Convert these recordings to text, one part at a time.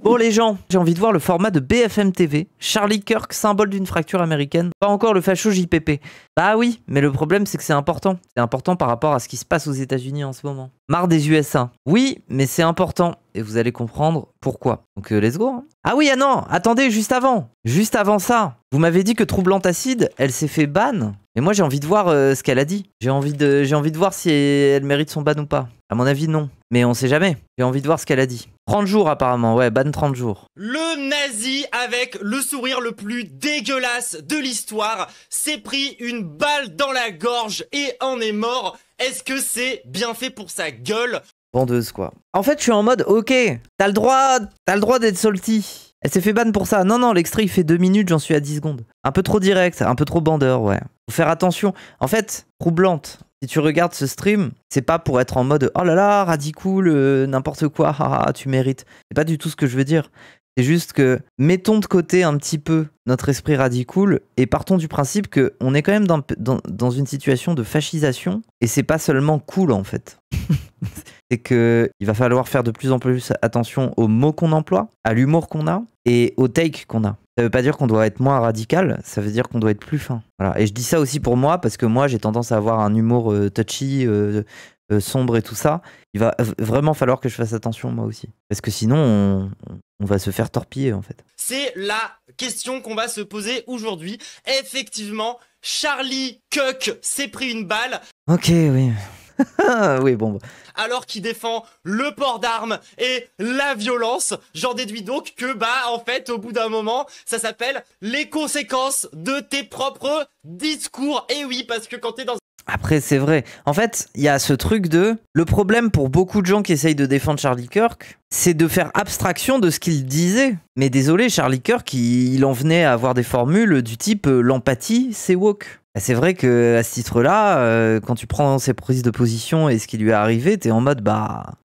Bon les gens, j'ai envie de voir le format de BFM TV. Charlie Kirk, symbole d'une fracture américaine. Pas encore le facho JPP. Bah oui, mais le problème c'est que c'est important. C'est important par rapport à ce qui se passe aux États-Unis en ce moment. Marre des USA. Oui, mais c'est important. Et vous allez comprendre pourquoi. Donc let's go. Hein. Ah oui, ah non, attendez, juste avant. Juste avant ça. Vous m'avez dit que Troublante Acide, elle s'est fait ban. Et moi j'ai envie de voir ce qu'elle a dit. J'ai envie de voir si elle mérite son ban ou pas. À mon avis, non. Mais on sait jamais. J'ai envie de voir ce qu'elle a dit. 30 jours apparemment, ouais, ban 30 jours. Le nazi avec le sourire le plus dégueulasse de l'histoire s'est pris une balle dans la gorge et en est mort. Est-ce que c'est bien fait pour sa gueule? Vendeuse quoi. En fait, je suis en mode, ok, t'as le droit d'être salty. Elle s'est fait ban pour ça. Non, l'extrait il fait 2 minutes, j'en suis à 10 secondes. Un peu trop direct, un peu trop bandeur, ouais. Faut faire attention. En fait, Troublante. Si tu regardes ce stream, c'est pas pour être en mode oh là là, radicool, n'importe quoi, haha, tu mérites. C'est pas du tout ce que je veux dire. C'est juste que mettons de côté un petit peu notre esprit radicool et partons du principe qu'on est quand même dans une situation de fascisation et c'est pas seulement cool en fait. C'est qu'il va falloir faire de plus en plus attention aux mots qu'on emploie, à l'humour qu'on a et aux takes qu'on a. Ça veut pas dire qu'on doit être moins radical, ça veut dire qu'on doit être plus fin. Voilà. Et je dis ça aussi pour moi parce que moi j'ai tendance à avoir un humour touchy, sombre et tout ça. Il va vraiment falloir que je fasse attention moi aussi. Parce que sinon on va se faire torpiller en fait. C'est la question qu'on va se poser aujourd'hui. Effectivement, Charlie Kirk s'est pris une balle. Ok, oui. Oui, bon. Alors qu'il défend le port d'armes et la violence, j'en déduis donc que, en fait, au bout d'un moment, ça s'appelle les conséquences de tes propres discours. Et oui, parce que quand t'es dans... Après, c'est vrai. En fait, il y a ce truc de... Le problème pour beaucoup de gens qui essayent de défendre Charlie Kirk, c'est de faire abstraction de ce qu'il disait. Mais désolé, Charlie Kirk, il en venait à avoir des formules du type l'empathie, c'est woke. C'est vrai qu'à ce titre-là, quand tu prends ses prises de position et ce qui lui est arrivé, t'es en mode,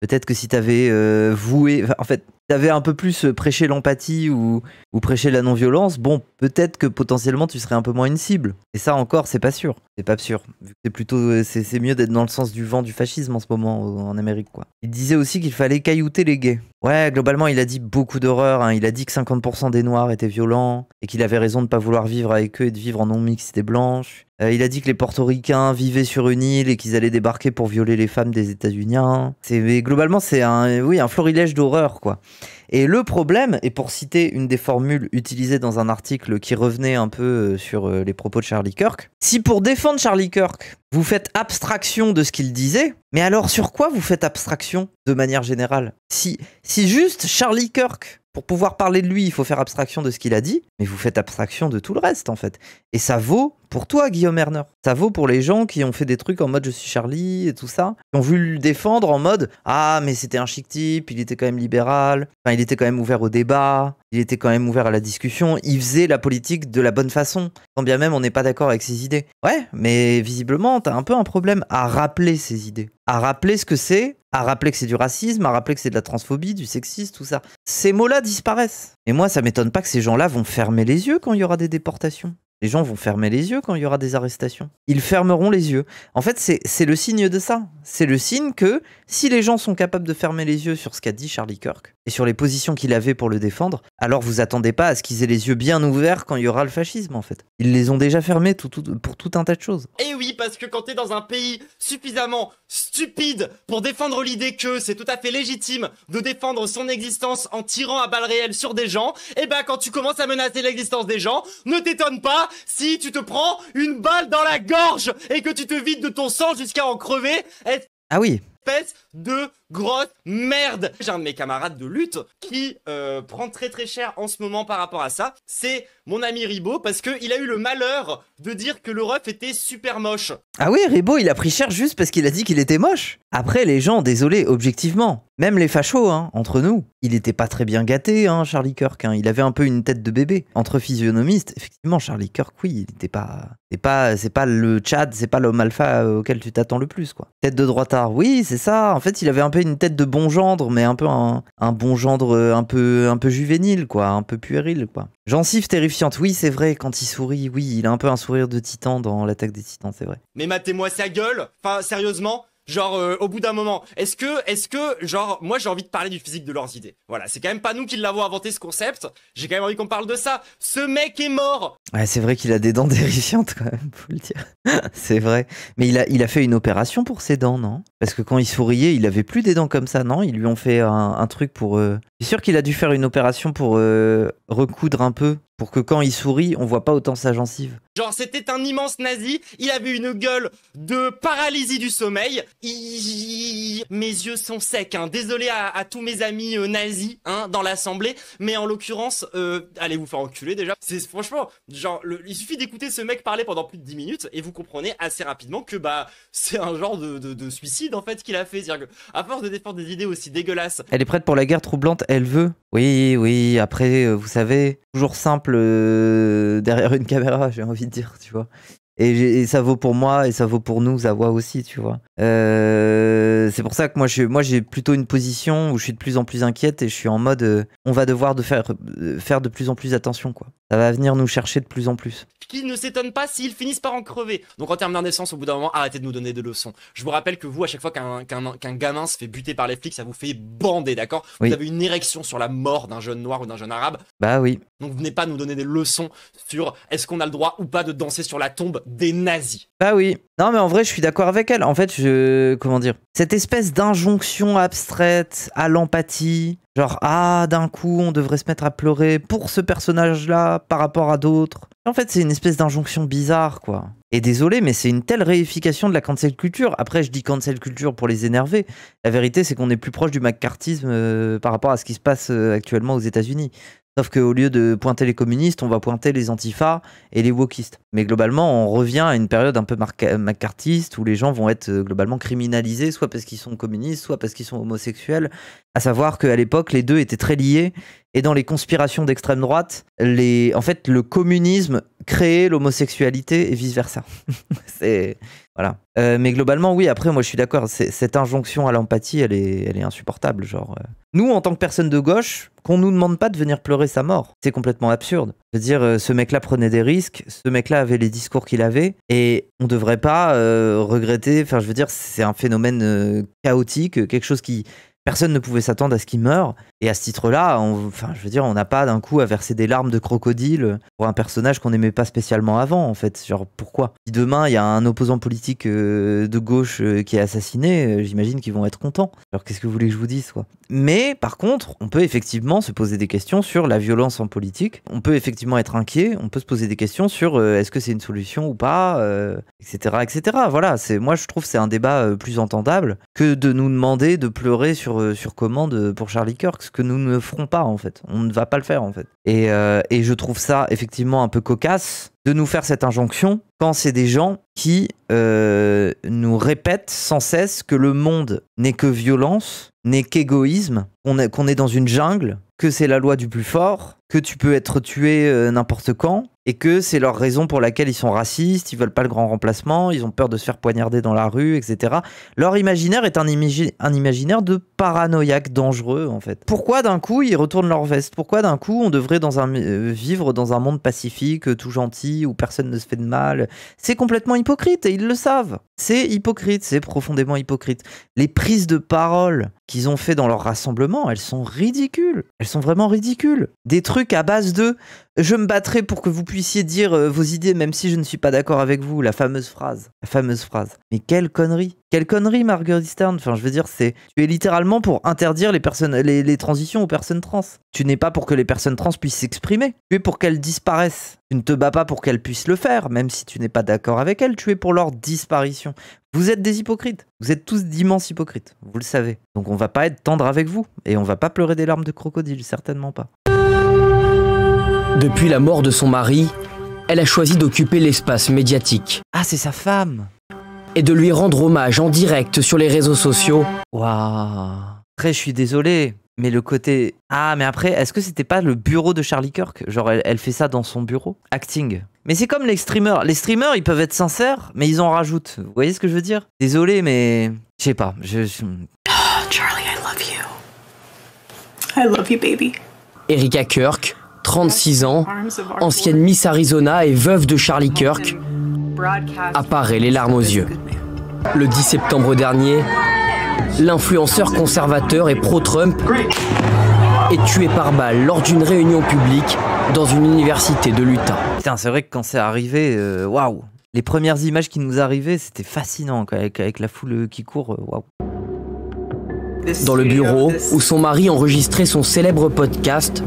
peut-être que si t'avais voué... En fait, t'avais un peu plus prêché l'empathie ou prêché la non-violence, bon, peut-être que potentiellement tu serais un peu moins une cible. Et ça encore, c'est pas sûr. C'est pas sûr. C'est plutôt... C'est mieux d'être dans le sens du vent du fascisme en ce moment en Amérique, quoi. Il disait aussi qu'il fallait caillouter les gays. Ouais, globalement, il a dit beaucoup d'horreurs. Hein. Il a dit que 50% des Noirs étaient violents et qu'il avait raison de pas vouloir vivre avec eux et de vivre en non-mixité blanche. Il a dit que les Portoricains vivaient sur une île et qu'ils allaient débarquer pour violer les femmes des États-Unis. Globalement, c'est un florilège d'horreur, quoi. Et le problème, et pour citer une des formules utilisées dans un article qui revenait un peu sur les propos de Charlie Kirk, si pour défendre Charlie Kirk, vous faites abstraction de ce qu'il disait, mais alors sur quoi vous faites abstraction de manière générale? Si juste Charlie Kirk, pour pouvoir parler de lui, il faut faire abstraction de ce qu'il a dit, mais vous faites abstraction de tout le reste en fait. Et ça vaut pour toi, Guillaume Erner. Ça vaut pour les gens qui ont fait des trucs en mode je suis Charlie et tout ça, qui ont voulu le défendre en mode ah mais c'était un chic type, il était quand même libéral, enfin il était quand même ouvert au débat, il était quand même ouvert à la discussion, il faisait la politique de la bonne façon, quand bien même on n'est pas d'accord avec ses idées. Ouais, mais visiblement t'as un peu un problème à rappeler ses idées, à rappeler ce que c'est, à rappeler que c'est du racisme, à rappeler que c'est de la transphobie, du sexisme, tout ça. Ces mots-là disparaissent. Et moi ça m'étonne pas que ces gens-là vont fermer les yeux quand il y aura des déportations. Les gens vont fermer les yeux quand il y aura des arrestations. Ils fermeront les yeux. En fait, c'est le signe de ça. C'est le signe que si les gens sont capables de fermer les yeux sur ce qu'a dit Charlie Kirk et sur les positions qu'il avait pour le défendre, alors vous attendez pas à ce qu'ils aient les yeux bien ouverts quand il y aura le fascisme, en fait. Ils les ont déjà fermés pour tout un tas de choses. Et oui, parce que quand t'es dans un pays suffisamment stupide pour défendre l'idée que c'est tout à fait légitime de défendre son existence en tirant à balles réelles sur des gens, et quand tu commences à menacer l'existence des gens, ne t'étonne pas si tu te prends une balle dans la gorge et que tu te vides de ton sang jusqu'à en crever. Ah oui. Espèce de grosse merde. J'ai un de mes camarades de lutte qui prend très très cher en ce moment par rapport à ça. C'est mon ami Ribot parce qu'il a eu le malheur de dire que le ref était super moche. Ah oui, Ribot il a pris cher juste parce qu'il a dit qu'il était moche. Après les gens, désolé, objectivement, même les fachos, entre nous, il était pas très bien gâté, Charlie Kirk. Il avait un peu une tête de bébé. Entre physionomistes, effectivement, Charlie Kirk, oui, il était pas... C'est pas le Tchad, c'est pas l'homme alpha auquel tu t'attends le plus, quoi. Tête de droitard, oui, c'est ça. En fait, il avait un peu une tête de bon gendre, mais un peu un bon gendre un peu juvénile, quoi, un peu puéril, quoi. Gencive terrifiante, oui, c'est vrai, quand il sourit, oui, il a un peu un sourire de titan dans l'Attaque des Titans, c'est vrai. Mais matez-moi sa gueule. Enfin, sérieusement, Genre, au bout d'un moment, est-ce que, genre, moi j'ai envie de parler du physique de leurs idées. Voilà, c'est quand même pas nous qui l'avons inventé ce concept. J'ai quand même envie qu'on parle de ça. Ce mec est mort. Ouais, c'est vrai qu'il a des dents terrifiantes quand même, faut le dire. C'est vrai. Mais il a fait une opération pour ses dents, non? Parce que quand il souriait, il avait plus des dents comme ça, non? Ils lui ont fait un truc pour... Je suis sûr qu'il a dû faire une opération pour recoudre un peu, pour que quand il sourit, on voit pas autant sa gencive. Genre, c'était un immense nazi, il avait une gueule de paralysie du sommeil. Mes yeux sont secs, hein. Désolé à tous mes amis nazis, hein, dans l'assemblée, mais en l'occurrence, allez vous faire enculer déjà. C'est franchement, genre, il suffit d'écouter ce mec parler pendant plus de 10 minutes et vous comprenez assez rapidement que bah c'est un genre de suicide en fait qu'il a fait. C'est-à-dire que, à force de défendre des idées aussi dégueulasses. Elle est prête pour la guerre troublante, elle veut. Oui, après, vous savez, toujours simple derrière une caméra, j'ai envie de dire, tu vois. Et ça vaut pour moi et ça vaut pour nous, Zawa aussi, tu vois. C'est pour ça que moi j'ai plutôt une position où je suis de plus en plus inquiète et je suis en mode on va devoir faire de plus en plus attention, quoi. Ça va venir nous chercher de plus en plus. Qui ne s'étonne pas s'ils finissent par en crever. Donc en termes d'indécence, au bout d'un moment, arrêtez de nous donner des leçons. Je vous rappelle que vous, à chaque fois qu'un gamin se fait buter par les flics, ça vous fait bander, d'accord? Vous avez une érection sur la mort d'un jeune noir ou d'un jeune arabe. Bah oui. Donc venez pas nous donner des leçons sur est-ce qu'on a le droit ou pas de danser sur la tombe des nazis. Bah oui. Non mais en vrai je suis d'accord avec elle. En fait comment dire, cette espèce d'injonction abstraite à l'empathie, genre d'un coup on devrait se mettre à pleurer pour ce personnage-là par rapport à d'autres. En fait c'est une espèce d'injonction bizarre, quoi. Et désolé mais c'est une telle réification de la cancel culture. Après je dis cancel culture pour les énerver. La vérité c'est qu'on est plus proche du McCarthyisme par rapport à ce qui se passe actuellement aux États-Unis. Sauf qu'au lieu de pointer les communistes, on va pointer les antifas et les wokistes. Mais globalement, on revient à une période un peu McCarthyiste où les gens vont être globalement criminalisés, soit parce qu'ils sont communistes, soit parce qu'ils sont homosexuels. À savoir qu'à l'époque, les deux étaient très liés. Et dans les conspirations d'extrême droite, en fait, le communisme créait l'homosexualité et vice-versa. C'est... Voilà. Mais globalement, oui, après, moi, je suis d'accord. Cette injonction à l'empathie, elle est insupportable. Genre, nous, en tant que personne de gauche, qu'on nous demande pas de venir pleurer sa mort, c'est complètement absurde. Je veux dire, ce mec-là prenait des risques, ce mec-là avait les discours qu'il avait, et on devrait pas regretter. Enfin, je veux dire, c'est un phénomène chaotique, quelque chose qui... Personne ne pouvait s'attendre à ce qu'il meure. Et à ce titre-là, je veux dire, on n'a pas d'un coup à verser des larmes de crocodile pour un personnage qu'on n'aimait pas spécialement avant, en fait. Genre, pourquoi? Si demain, il y a un opposant politique de gauche qui est assassiné, j'imagine qu'ils vont être contents. Alors, qu'est-ce que vous voulez que je vous dise, quoi? Mais, par contre, on peut effectivement se poser des questions sur la violence en politique. On peut effectivement être inquiet. On peut se poser des questions sur est-ce que c'est une solution ou pas, etc., etc. Voilà, moi, je trouve que c'est un débat plus entendable que de nous demander de pleurer sur commande pour Charlie Kirk, ce que nous ne ferons pas, en fait. On ne va pas le faire, en fait. Et je trouve ça effectivement un peu cocasse de nous faire cette injonction quand c'est des gens qui nous répètent sans cesse que le monde n'est que violence, n'est qu'égoïsme, qu'on est dans une jungle, que c'est la loi du plus fort, que tu peux être tué n'importe quand, et que c'est leur raison pour laquelle ils sont racistes, ils veulent pas le grand remplacement, ils ont peur de se faire poignarder dans la rue, etc. Leur imaginaire est un imaginaire de paranoïaque dangereux, en fait. Pourquoi d'un coup ils retournent leur veste? Pourquoi d'un coup on devrait vivre dans un monde pacifique, tout gentil, où personne ne se fait de mal? C'est complètement hypocrite, et ils le savent. C'est hypocrite, c'est profondément hypocrite. Les prises de parole qu'ils ont fait dans leur rassemblement, elles sont ridicules. Elles sont vraiment ridicules. Des trucs à base de « je me battrai pour que vous puissiez dire vos idées même si je ne suis pas d'accord avec vous », la fameuse phrase. La fameuse phrase. Mais quelle connerie. Quelle connerie, Marguerite Stern. Enfin, je veux dire, tu es littéralement pour interdire les transitions aux personnes trans. Tu n'es pas pour que les personnes trans puissent s'exprimer. Tu es pour qu'elles disparaissent. Tu ne te bats pas pour qu'elles puissent le faire, même si tu n'es pas d'accord avec elles. Tu es pour leur disparition. Vous êtes des hypocrites. Vous êtes tous d'immenses hypocrites. Vous le savez. Donc on va pas être tendre avec vous. Et on va pas pleurer des larmes de crocodile. Certainement pas. Depuis la mort de son mari, elle a choisi d'occuper l'espace médiatique. Ah, c'est sa femme. Et de lui rendre hommage en direct sur les réseaux sociaux. Waouh. Après, je suis désolé, mais le côté... Ah, mais après, est-ce que c'était pas le bureau de Charlie Kirk? Genre, elle fait ça dans son bureau? Acting. Mais c'est comme les streamers. Les streamers, ils peuvent être sincères, mais ils en rajoutent. Vous voyez ce que je veux dire? Désolé, mais... Je sais pas. Oh, Charlie, I love you. I love you, baby. Erika Kirk, 36 ans, ancienne Miss Arizona et veuve de Charlie Kirk, apparaît les larmes aux yeux. Le 10 septembre dernier, l'influenceur conservateur et pro-Trump est tué par balle lors d'une réunion publique dans une université de l'Utah. Putain, c'est vrai que quand c'est arrivé, waouh. Les premières images qui nous arrivaient, c'était fascinant, quoi, avec la foule qui court, waouh. Dans le bureau où son mari enregistrait son célèbre podcast,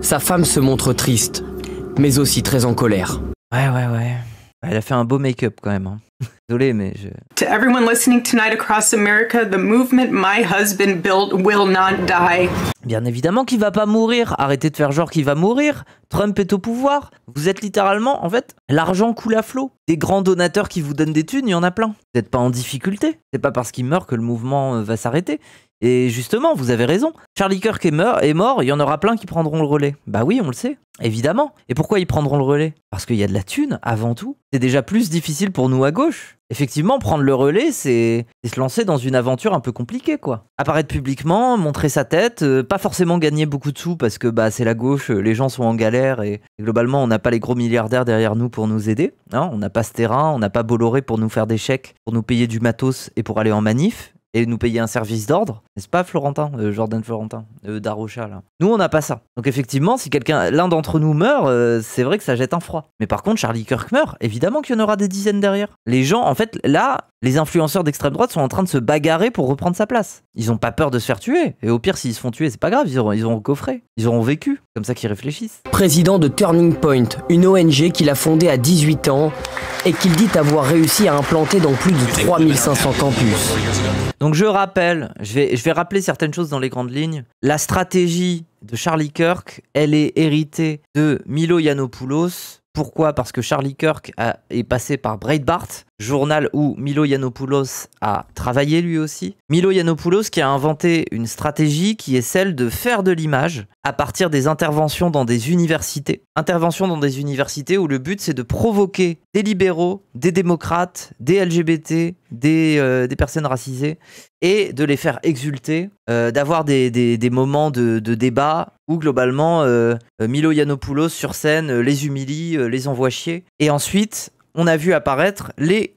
sa femme se montre triste, mais aussi très en colère. Ouais. Elle a fait un beau make-up quand même. Hein. Désolé, mais je... To everyone listening tonight across America, the movement my husband built will not die. Bien évidemment qu'il va pas mourir. Arrêtez de faire genre qu'il va mourir. Trump est au pouvoir. Vous êtes littéralement, en fait, l'argent coule à flot. Des grands donateurs qui vous donnent des thunes, il y en a plein. Vous n'êtes pas en difficulté. C'est pas parce qu'il meurt que le mouvement va s'arrêter. Et justement, vous avez raison. Charlie Kirk est mort, il y en aura plein qui prendront le relais. Bah oui, on le sait, évidemment. Et pourquoi ils prendront le relais? Parce qu'il y a de la thune, avant tout. C'est déjà plus difficile pour nous à gauche. Effectivement, prendre le relais, c'est se lancer dans une aventure un peu compliquée, quoi. Apparaître publiquement, montrer sa tête, pas forcément gagner beaucoup de sous parce que bah c'est la gauche, les gens sont en galère et globalement, on n'a pas les gros milliardaires derrière nous pour nous aider. Hein, on n'a pas ce terrain, on n'a pas Bolloré pour nous faire des chèques, pour nous payer du matos et pour aller en manif. Et nous payer un service d'ordre, n'est-ce pas Florentin, Jordan Florentin, d'Arocha là. Nous on n'a pas ça. Donc effectivement, si l'un d'entre nous meurt, c'est vrai que ça jette un froid. Mais par contre, Charlie Kirk meurt, évidemment qu'il y en aura des dizaines derrière. Les gens, en fait, là, les influenceurs d'extrême droite sont en train de se bagarrer pour reprendre sa place. Ils ont pas peur de se faire tuer. Et au pire, s'ils se font tuer, c'est pas grave, ils auront coffré. Ils auront vécu. Comme ça qu'ils réfléchissent. Président de Turning Point, une ONG qu'il a fondée à 18 ans et qu'il dit avoir réussi à implanter dans plus de 3500 campus. Donc je rappelle, je vais rappeler certaines choses dans les grandes lignes. La stratégie de Charlie Kirk, elle est héritée de Milo Yiannopoulos. Pourquoi? Parce que Charlie Kirk est passé par Breitbart, journal où Milo Yiannopoulos a travaillé lui aussi. Milo Yiannopoulos qui a inventé une stratégie qui est celle de faire de l'image à partir des interventions dans des universités. Interventions dans des universités où le but c'est de provoquer des libéraux, des démocrates, des LGBT, des personnes racisées et de les faire exulter, d'avoir des moments de débat où globalement Milo Yiannopoulos sur scène les humilie, les envoie chier. Et ensuite, on a vu apparaître les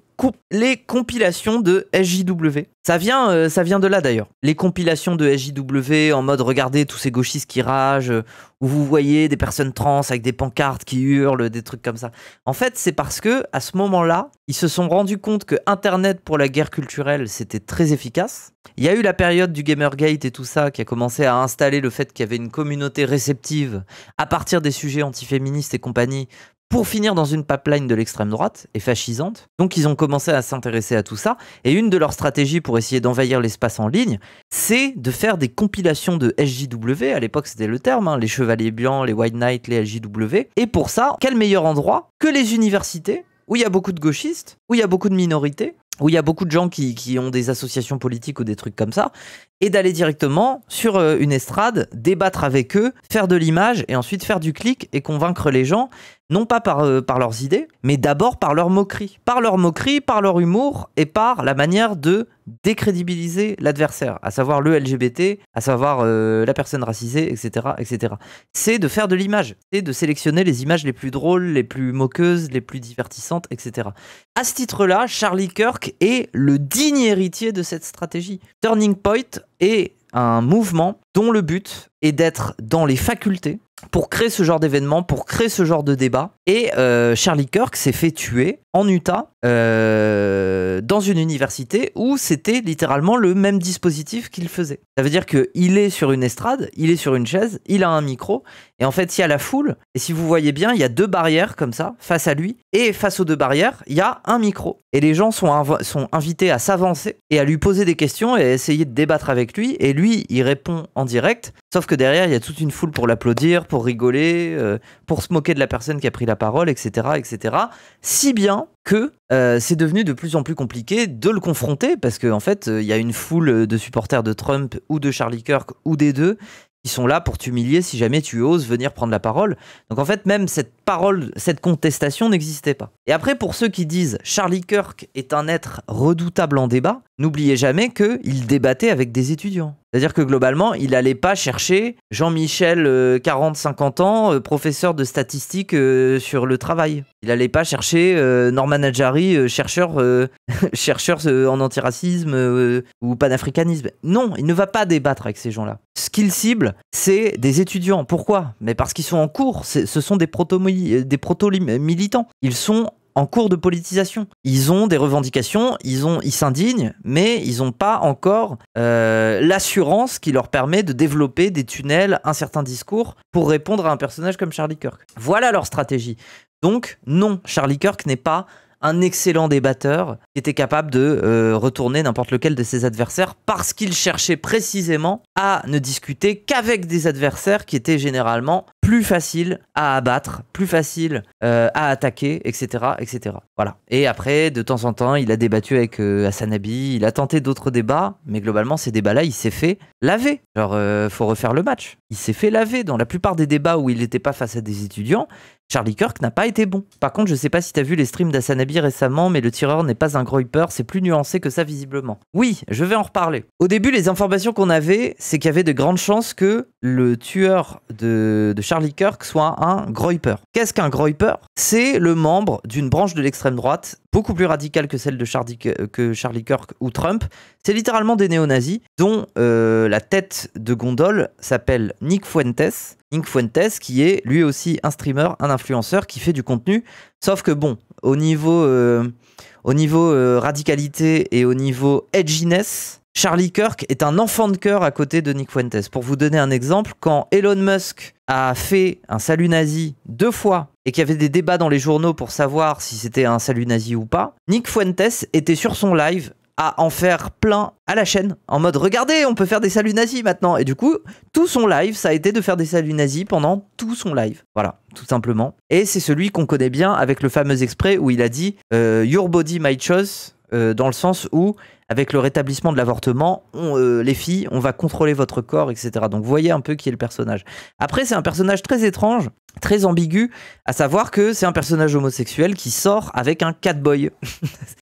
compilations de SJW. Ça vient de là d'ailleurs. Les compilations de SJW en mode regardez tous ces gauchistes qui ragent, où vous voyez des personnes trans avec des pancartes qui hurlent, des trucs comme ça. En fait, c'est parce que à ce moment-là, ils se sont rendus compte que Internet pour la guerre culturelle, c'était très efficace. Il y a eu la période du Gamergate et tout ça qui a commencé à installer le fait qu'il y avait une communauté réceptive à partir des sujets antiféministes et compagnie pour finir dans une pipeline de l'extrême droite et fascisante. Donc ils ont commencé à s'intéresser à tout ça. Et une de leurs stratégies pour essayer d'envahir l'espace en ligne, c'est de faire des compilations de SJW. À l'époque, c'était le terme, hein, les Chevaliers Blancs, les White Knights, les SJW. Et pour ça, quel meilleur endroit que les universités, où il y a beaucoup de gauchistes, où il y a beaucoup de minorités, où il y a beaucoup de gens qui ont des associations politiques ou des trucs comme ça, et d'aller directement sur une estrade, débattre avec eux, faire de l'image, et ensuite faire du clic et convaincre les gens, non pas par leurs idées, mais d'abord par leur moquerie. Par leur moquerie, par leur humour, et par la manière de décrédibiliser l'adversaire, à savoir le LGBT, à savoir la personne racisée, etc., etc. C'est de faire de l'image, c'est de sélectionner les images les plus drôles, les plus moqueuses, les plus divertissantes, etc. À ce titre-là, Charlie Kirk est le digne héritier de cette stratégie. Turning Point est un mouvement dont le but est d'être dans les facultés pour créer ce genre d'événement, pour créer ce genre de débat. Et Charlie Kirk s'est fait tuer en Utah, dans une université où c'était littéralement le même dispositif qu'il faisait. Ça veut dire qu'il est sur une estrade, il est sur une chaise, il a un micro, et en fait il y a la foule, et si vous voyez bien, il y a deux barrières comme ça, face à lui, et face aux deux barrières, il y a un micro. Et les gens sont invités à s'avancer et à lui poser des questions et à essayer de débattre avec lui, et lui, il répond en direct, sauf que derrière, il y a toute une foule pour l'applaudir, pour rigoler, pour se moquer de la personne qui a pris la parole, etc., etc. Si bien que c'est devenu de plus en plus compliqué de le confronter, parce qu'en fait, il y a une foule de supporters de Trump ou de Charlie Kirk ou des deux qui sont là pour t'humilier si jamais tu oses venir prendre la parole. Donc en fait, même cette parole, cette contestation n'existait pas. Et après, pour ceux qui disent Charlie Kirk est un être redoutable en débat, n'oubliez jamais qu'il débattait avec des étudiants. C'est-à-dire que globalement, il n'allait pas chercher Jean-Michel, 40-50 ans, professeur de statistiques sur le travail. Il n'allait pas chercher Norman Adjari, chercheur en antiracisme ou panafricanisme. Non, il ne va pas débattre avec ces gens-là. Ce qu'il cible, c'est des étudiants. Pourquoi? Mais parce qu'ils sont en cours. Ce sont des proto-militants. Ils sont en cours de politisation. Ils ont des revendications, ils s'indignent, mais ils n'ont pas encore l'assurance qui leur permet de développer des tunnels, un certain discours pour répondre à un personnage comme Charlie Kirk. Voilà leur stratégie. Donc non, Charlie Kirk n'est pas un excellent débatteur qui était capable de retourner n'importe lequel de ses adversaires parce qu'il cherchait précisément à ne discuter qu'avec des adversaires qui étaient généralement plus faciles à abattre, plus faciles à attaquer, etc., etc. Voilà. Et après, de temps en temps, il a débattu avec Hasanabi, il a tenté d'autres débats, mais globalement, ces débats-là, il s'est fait laver. Genre, faut refaire le match. Il s'est fait laver. Dans la plupart des débats où il n'était pas face à des étudiants, Charlie Kirk n'a pas été bon. Par contre, je sais pas si t'as vu les streams d'Hasanabi récemment, mais le tireur n'est pas un groyper, c'est plus nuancé que ça visiblement. Oui, je vais en reparler. Au début, les informations qu'on avait, c'est qu'il y avait de grandes chances que le tueur de Charlie Kirk soit un groyper. Qu'est-ce qu'un groyper? C'est le membre d'une branche de l'extrême droite, beaucoup plus radicale que celle de Charlie Kirk ou Trump. C'est littéralement des néo-nazis, dont la tête de gondole s'appelle Nick Fuentes. Nick Fuentes, qui est lui aussi un streamer, un influenceur qui fait du contenu. Sauf que bon, au niveau radicalité et au niveau edginess, Charlie Kirk est un enfant de cœur à côté de Nick Fuentes. Pour vous donner un exemple, quand Elon Musk a fait un salut nazi 2 fois et qu'il y avait des débats dans les journaux pour savoir si c'était un salut nazi ou pas, Nick Fuentes était sur son live à en faire plein à la chaîne, en mode regardez, on peut faire des saluts nazis maintenant. Et du coup, tout son live, ça a été de faire des saluts nazis pendant tout son live. Voilà, tout simplement. Et c'est celui qu'on connaît bien avec le fameux extrait où il a dit Your body, my choice, dans le sens où, avec le rétablissement de l'avortement, les filles, on va contrôler votre corps, etc. Donc vous voyez un peu qui est le personnage. Après, c'est un personnage très étrange, très ambigu, à savoir que c'est un personnage homosexuel qui sort avec un catboy.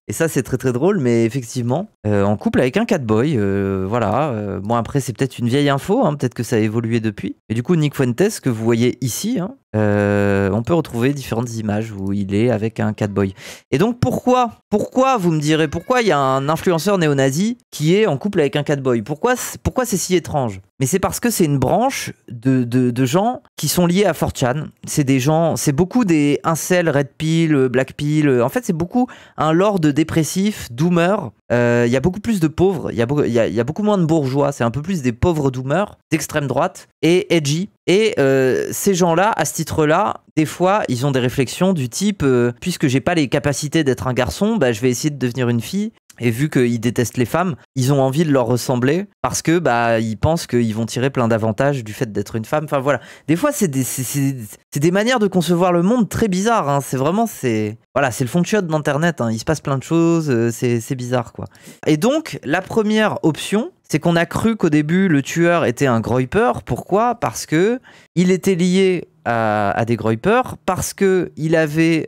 Et ça, c'est très très drôle, mais effectivement, en couple avec un catboy, voilà. Bon, après, c'est peut-être une vieille info, hein, peut-être que ça a évolué depuis. Et du coup, Nick Fuentes, que vous voyez ici, hein, on peut retrouver différentes images où il est avec un catboy. Et donc, pourquoi, vous me direz, pourquoi il y a un influenceur néo-nazi qui est en couple avec un catboy? Pourquoi c'est si étrange? Mais c'est parce que c'est une branche de gens qui sont liés à 4chan. C'est beaucoup des incels, red pill, black pill. En fait, c'est beaucoup un lord dépressif, doomer. Il y a beaucoup plus de pauvres, il y a beaucoup moins de bourgeois. C'est un peu plus des pauvres doomers d'extrême droite et edgy. Et ces gens-là, à ce titre-là, des fois, ils ont des réflexions du type puisque j'ai pas les capacités d'être un garçon, bah, je vais essayer de devenir une fille. Et vu qu'ils détestent les femmes, ils ont envie de leur ressembler parce que bah ils pensent qu'ils vont tirer plein d'avantages du fait d'être une femme. Enfin voilà, des fois c'est des manières de concevoir le monde très bizarres. Hein. C'est le fond de chiotte d'internet. Hein. Il se passe plein de choses, c'est bizarre quoi. Et donc la première option, c'est qu'on a cru qu'au début le tueur était un groyper. Pourquoi? Parce que il était lié à des groypers, parce que il avait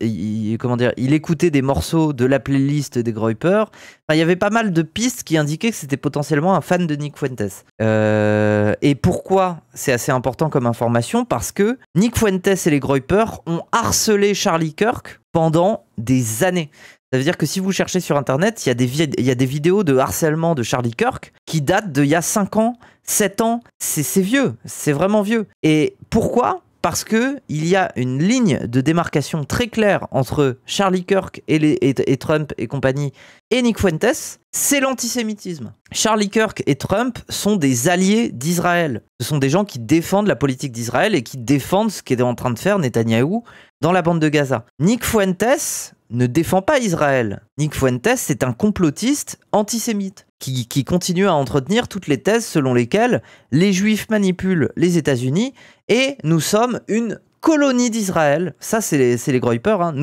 il écoutait des morceaux de la playlist des groypers. Enfin, il y avait pas mal de pistes qui indiquaient que c'était potentiellement un fan de Nick Fuentes. Et pourquoi c'est assez important comme information? Parce que Nick Fuentes et les groypers ont harcelé Charlie Kirk pendant des années. Ça veut dire que si vous cherchez sur internet, il y a des vidéos de harcèlement de Charlie Kirk qui datent d'il y a 5 ans, 7 ans. C'est vieux, c'est vraiment vieux. Et pourquoi? Parce qu'il y a une ligne de démarcation très claire entre Charlie Kirk et Trump et compagnie et Nick Fuentes, c'est l'antisémitisme. Charlie Kirk et Trump sont des alliés d'Israël. Ce sont des gens qui défendent la politique d'Israël et qui défendent ce qu'est en train de faire Netanyahou dans la bande de Gaza. Nick Fuentes ne défend pas Israël. Nick Fuentes, c'est un complotiste antisémite qui continue à entretenir toutes les thèses selon lesquelles les Juifs manipulent les États-Unis et nous sommes une colonie d'Israël. Ça, c'est les groypers. Hein.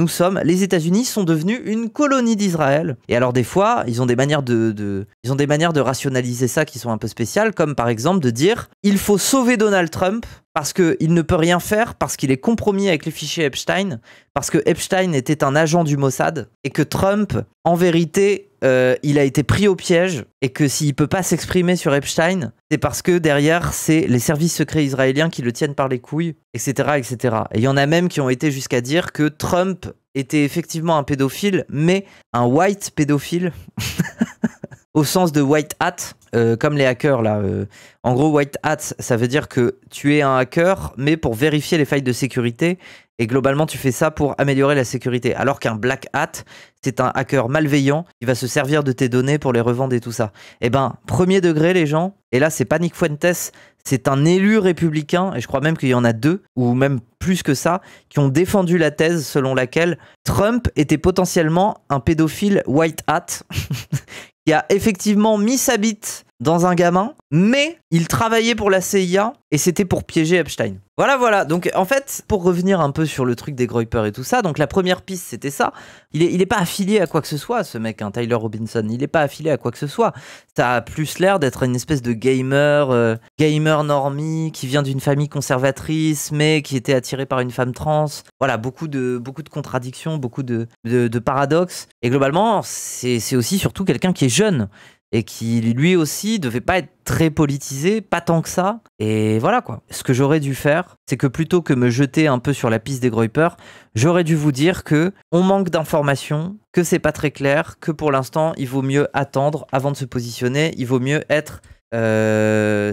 Les États-Unis sont devenus une colonie d'Israël. Et alors, des fois, ils ont des manières de rationaliser ça qui sont un peu spéciales, comme par exemple de dire il faut sauver Donald Trump parce qu'il ne peut rien faire, parce qu'il est compromis avec les fichiers Epstein, parce que Epstein était un agent du Mossad et que Trump, en vérité, il a été pris au piège et que s'il peut pas s'exprimer sur Epstein, c'est parce que derrière, c'est les services secrets israéliens qui le tiennent par les couilles, etc., etc. Et il y en a même qui ont été jusqu'à dire que Trump était effectivement un pédophile, mais un white pédophile, au sens de white hat, comme les hackers là. En gros, white hat, ça veut dire que tu es un hacker, mais pour vérifier les failles de sécurité, et globalement, tu fais ça pour améliorer la sécurité. Alors qu'un black hat, c'est un hacker malveillant qui va se servir de tes données pour les revendre et tout ça. Eh ben, premier degré, les gens, et là, c'est pas Nick Fuentes, c'est un élu républicain, et je crois même qu'il y en a 2, ou même plus que ça, qui ont défendu la thèse selon laquelle Trump était potentiellement un pédophile white hat, qui a effectivement mis sa bite dans un gamin, mais il travaillait pour la CIA et c'était pour piéger Epstein. Voilà. Donc en fait, pour revenir un peu sur le truc des Groyper et tout ça, donc la première piste c'était ça. Il est pas affilié à quoi que ce soit, ce mec, hein, Tyler Robinson. Il est pas affilié à quoi que ce soit. Ça a plus l'air d'être une espèce de gamer normie qui vient d'une famille conservatrice, mais qui était attiré par une femme trans. Voilà, beaucoup de contradictions, beaucoup de paradoxes. Et globalement, c'est aussi surtout quelqu'un qui est jeune. Et qui lui aussi devait pas être très politisé, pas tant que ça. Et voilà quoi. Ce que j'aurais dû faire, c'est que plutôt que me jeter un peu sur la piste des Groyper, j'aurais dû vous dire que on manque d'informations, que c'est pas très clair, que pour l'instant il vaut mieux attendre avant de se positionner, il vaut mieux être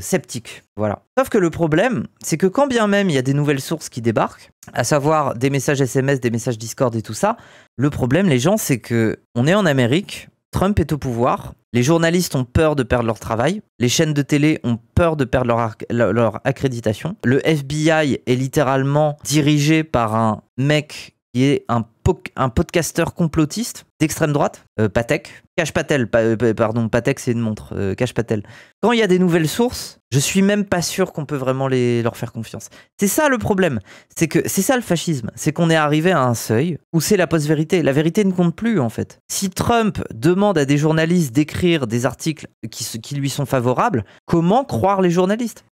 sceptique. Voilà. Sauf que le problème, c'est que quand bien même il y a des nouvelles sources qui débarquent, à savoir des messages SMS, des messages Discord et tout ça, le problème les gens, c'est que on est en Amérique, Trump est au pouvoir, les journalistes ont peur de perdre leur travail, les chaînes de télé ont peur de perdre leur accréditation, le FBI est littéralement dirigé par un mec qui est un podcasteur complotiste d'extrême droite, Patek, Kash Patel, pardon, Patek c'est une montre, Kash Patel. Quand il y a des nouvelles sources, je suis même pas sûr qu'on peut vraiment leur faire confiance. C'est ça le problème, c'est ça le fascisme, c'est qu'on est arrivé à un seuil où c'est la post-vérité. La vérité ne compte plus en fait. Si Trump demande à des journalistes d'écrire des articles qui lui sont favorables, comment croire les journalistes ?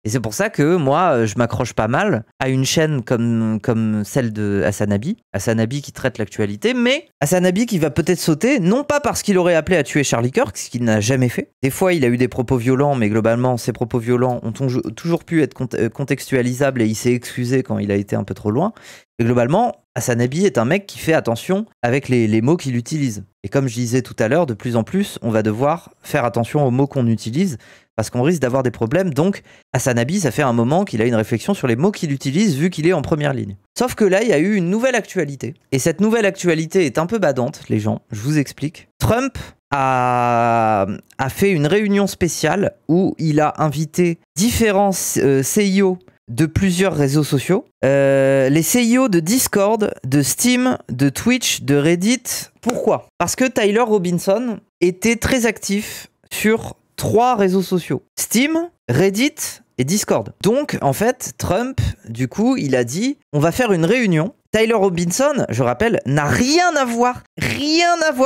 Et c'est pour ça que moi, je m'accroche pas mal à une chaîne comme celle de Hassan Abi qui traite l'actualité, mais Hassan Abi qui va peut-être sauter, non pas parce qu'il aurait appelé à tuer Charlie Kirk, ce qu'il n'a jamais fait. Des fois, il a eu des propos violents, mais globalement, ces propos violents ont toujours pu être contextualisables et il s'est excusé quand il a été un peu trop loin. Et globalement, Hassan Abi est un mec qui fait attention avec les mots qu'il utilise. Et comme je disais tout à l'heure, de plus en plus, on va devoir faire attention aux mots qu'on utilise parce qu'on risque d'avoir des problèmes. Donc, Hassan Abi, ça fait un moment qu'il a une réflexion sur les mots qu'il utilise vu qu'il est en première ligne. Sauf que là, il y a eu une nouvelle actualité. Et cette nouvelle actualité est un peu badante, les gens. Je vous explique. Trump a fait une réunion spéciale où il a invité différents CIO de plusieurs réseaux sociaux. Les CIO de Discord, de Steam, de Twitch, de Reddit. Pourquoi ? Parce que Tyler Robinson était très actif sur 3 réseaux sociaux. Steam, Reddit et Discord. Donc, en fait, Trump, du coup, il a dit « On va faire une réunion ». Tyler Robinson, je rappelle, n'a rien à voir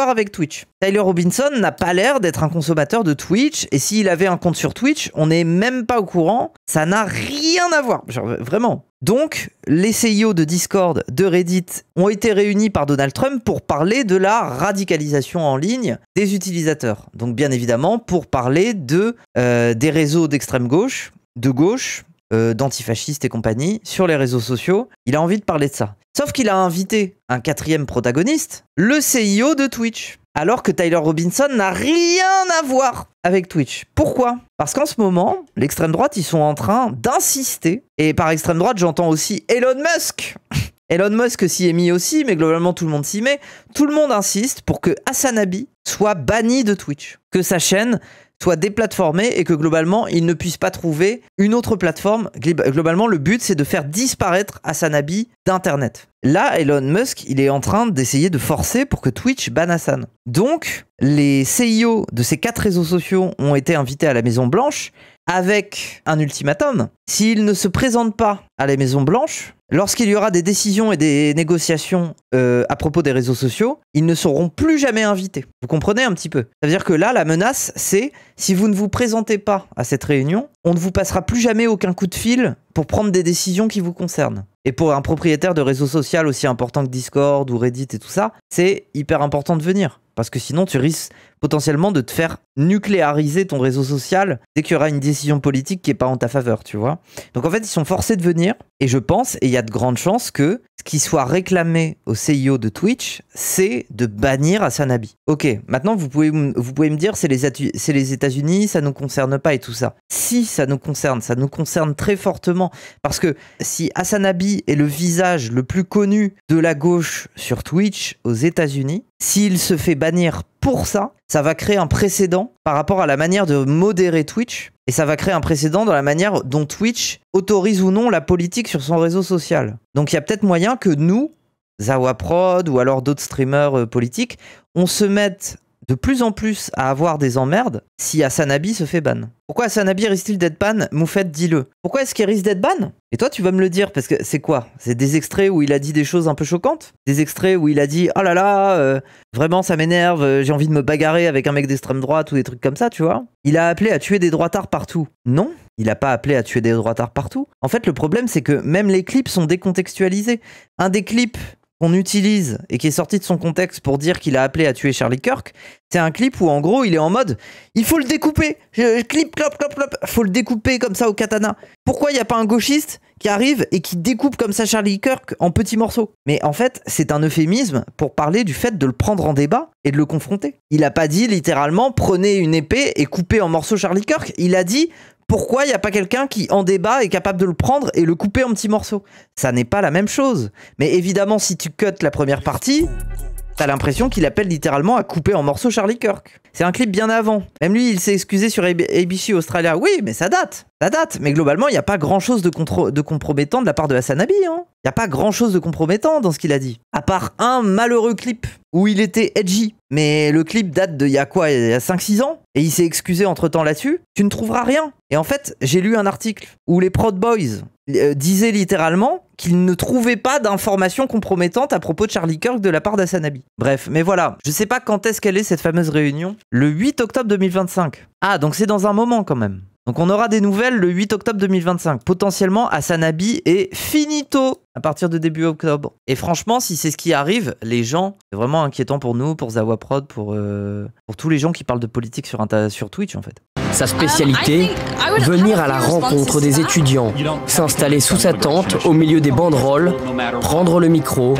avec Twitch. Tyler Robinson n'a pas l'air d'être un consommateur de Twitch, et s'il avait un compte sur Twitch, on n'est même pas au courant, ça n'a rien à voir, genre, vraiment. Donc, les CIO de Discord, de Reddit ont été réunis par Donald Trump pour parler de la radicalisation en ligne des utilisateurs. Donc, bien évidemment, pour parler des réseaux d'extrême gauche, de gauche, d'antifascistes et compagnie, sur les réseaux sociaux. Il a envie de parler de ça. Sauf qu'il a invité un 4e protagoniste, le CIO de Twitch. Alors que Tyler Robinson n'a rien à voir avec Twitch. Pourquoi ? Parce qu'en ce moment, l'extrême droite, ils sont en train d'insister. Et par extrême droite, j'entends aussi Elon Musk. Elon Musk s'y est mis aussi, mais globalement, tout le monde s'y met. Tout le monde insiste pour que Hassan Abi soit banni de Twitch. Que sa chaîne soit déplatformé et que globalement, il ne puisse pas trouver une autre plateforme. Globalement, le but, c'est de faire disparaître Hassan Abi d'Internet. Là, Elon Musk, il est en train d'essayer de forcer pour que Twitch banne Hassan. Donc, les CIO de ces 4 réseaux sociaux ont été invités à la Maison Blanche avec un ultimatum. S'ils ne se présentent pas à la Maison Blanche, lorsqu'il y aura des décisions et des négociations à propos des réseaux sociaux, ils ne seront plus jamais invités. Vous comprenez un petit peu ? Ça veut dire que là, la menace, c'est si vous ne vous présentez pas à cette réunion, on ne vous passera plus jamais aucun coup de fil pour prendre des décisions qui vous concernent. Et pour un propriétaire de réseau social aussi important que Discord ou Reddit et tout ça, c'est hyper important de venir. parce que sinon tu risques potentiellement de te faire nucléariser ton réseau social dès qu'il y aura une décision politique qui est pas en ta faveur, tu vois. Donc en fait, ils sont forcés de venir, et je pense, et il y a de grandes chances que ce qui soit réclamé au CIO de Twitch, c'est de bannir Asanabi. Ok, maintenant vous pouvez me dire, c'est les États-Unis, ça nous concerne pas et tout ça. Si ça nous concerne très fortement, parce que si Asanabi est le visage le plus connu de la gauche sur Twitch aux États-Unis, s'il se fait bannir pour ça, ça va créer un précédent par rapport à la manière de modérer Twitch, et ça va créer un précédent dans la manière dont Twitch autorise ou non la politique sur son réseau social. Donc il y a peut-être moyen que nous, Zawaprod ou alors d'autres streamers politiques, on se mette de plus en plus à avoir des emmerdes si Asanabi se fait ban. Pourquoi Asanabi risque-t-il d'être ban? Moufette, dis-le. Pourquoi est-ce qu'il risque d'être ban? Et toi, tu vas me le dire, parce que c'est quoi? C'est des extraits où il a dit des choses un peu choquantes? Des extraits où il a dit « Oh là là, vraiment ça m'énerve, j'ai envie de me bagarrer avec un mec d'extrême droite » ou des trucs comme ça, tu vois? Il a appelé à tuer des droitards partout. Non, il a pas appelé à tuer des droitards partout. En fait, le problème, c'est que même les clips sont décontextualisés. Un des clips qu'on utilise et qui est sorti de son contexte pour dire qu'il a appelé à tuer Charlie Kirk, c'est un clip où en gros il est en mode il faut le découper, clip clop clop clop, faut le découper comme ça au katana. Pourquoi il n'y a pas un gauchiste qui arrive et qui découpe comme ça Charlie Kirk en petits morceaux? Mais en fait c'est un euphémisme pour parler du fait de le prendre en débat et de le confronter. Il a pas dit littéralement prenez une épée et coupez en morceaux Charlie Kirk, il a dit pourquoi il n'y a pas quelqu'un qui, en débat, est capable de le prendre et le couper en petits morceaux? Ça n'est pas la même chose. Mais évidemment, si tu cuts la première partie, t'as l'impression qu'il appelle littéralement à couper en morceaux Charlie Kirk. C'est un clip bien avant. Même lui, il s'est excusé sur ABC Australia. Oui, mais ça date. Ça date. Mais globalement, il n'y a pas grand-chose de compromettant de la part de Asanabi. Il n'y a pas grand-chose de compromettant dans ce qu'il a dit. À part un malheureux clip où il était edgy. Mais le clip date de il y a quoi? Il y a 5-6 ans? Et il s'est excusé entre-temps là-dessus. Tu ne trouveras rien. Et en fait, j'ai lu un article où les Proud Boys disaient littéralement qu'ils ne trouvaient pas d'informations compromettantes à propos de Charlie Kirk de la part d'Asanabi. Bref, mais voilà. Je sais pas quand est-ce qu'elle est cette fameuse réunion. Le 8 octobre 2025. Ah, donc c'est dans un moment quand même. Donc on aura des nouvelles le 8 octobre 2025. Potentiellement, Asanabi est finito à partir de début octobre. Et franchement, si c'est ce qui arrive, les gens, c'est vraiment inquiétant pour nous, pour Zawaprod, pour tous les gens qui parlent de politique sur Twitch en fait. Sa spécialité, venir à la rencontre des étudiants, s'installer sous sa tente au milieu des banderoles, prendre le micro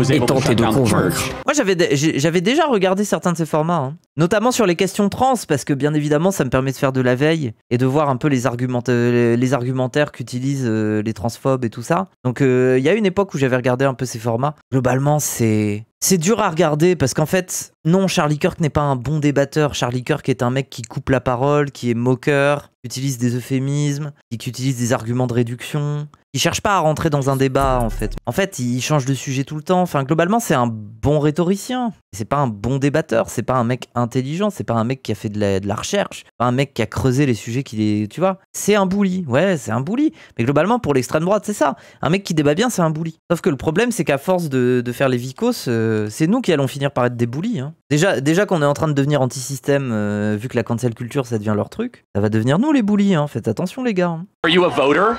et tenter de convaincre. Moi j'avais déjà regardé certains de ces formats, notamment sur les questions trans, parce que bien évidemment ça me permet de faire de la veille et de voir un peu les argumentaires qu'utilisent les transphobes et tout ça. Donc il y a une époque où j'avais regardé un peu ces formats. Globalement c'est dur à regarder parce qu'en fait, non, Charlie Kirk n'est pas un bon débatteur. Charlie Kirk est un mec qui coupe la parole, qui est moqueur, qui utilise des euphémismes, qui utilise des arguments de réduction. Il cherche pas à rentrer dans un débat, en fait. En fait, il change de sujet tout le temps. Enfin, globalement, c'est un bon rhétoricien. C'est pas un bon débatteur. C'est pas un mec intelligent. C'est pas un mec qui a fait de la recherche. Pas un mec qui a creusé les sujets tu vois. C'est un bully. Ouais, c'est un bully. Mais globalement, pour l'extrême droite, c'est ça. Un mec qui débat bien, c'est un bully. Sauf que le problème, c'est qu'à force de faire les vicos, c'est nous qui allons finir par être des bullies. Déjà qu'on est en train de devenir anti-système, vu que la cancel culture, ça devient leur truc. Ça va devenir nous les bullies. Faites attention, les gars. Are you a voter?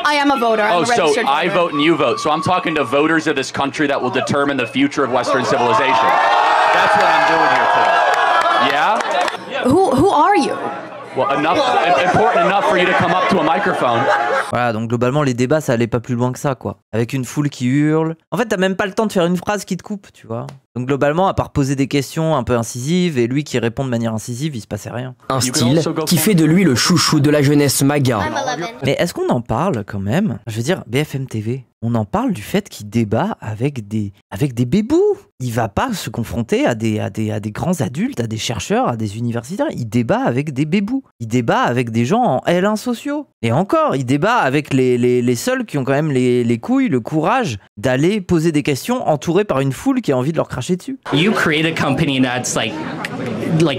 I am a voter. I'm a registered voter. I vote and you vote. So I'm talking to voters of this country that will determine the future of Western civilization. That's what I'm doing here today. Yeah? Who are you? Well, important enough for you to come up to a microphone. Voilà, donc globalement, les débats, ça allait pas plus loin que ça, quoi. Avec une foule qui hurle. En fait, t'as même pas le temps de faire une phrase qui te coupe, tu vois. Donc globalement, à part poser des questions un peu incisives et lui qui répond de manière incisive, il se passait rien. Un style qui fait de lui le chouchou de la jeunesse MAGA. Mais est-ce qu'on en parle quand même? Je veux dire, BFM TV, on en parle du fait qu'il débat avec des bébous. Il va pas se confronter à des grands adultes, à des chercheurs, à des universitaires. Il débat avec des bébous. Il débat avec des gens en L1 sociaux. Et encore, il débat avec les seuls qui ont quand même les couilles, le courage d'aller poser des questions entourés par une foule qui a envie de leur cracher dessus. You create a company that's like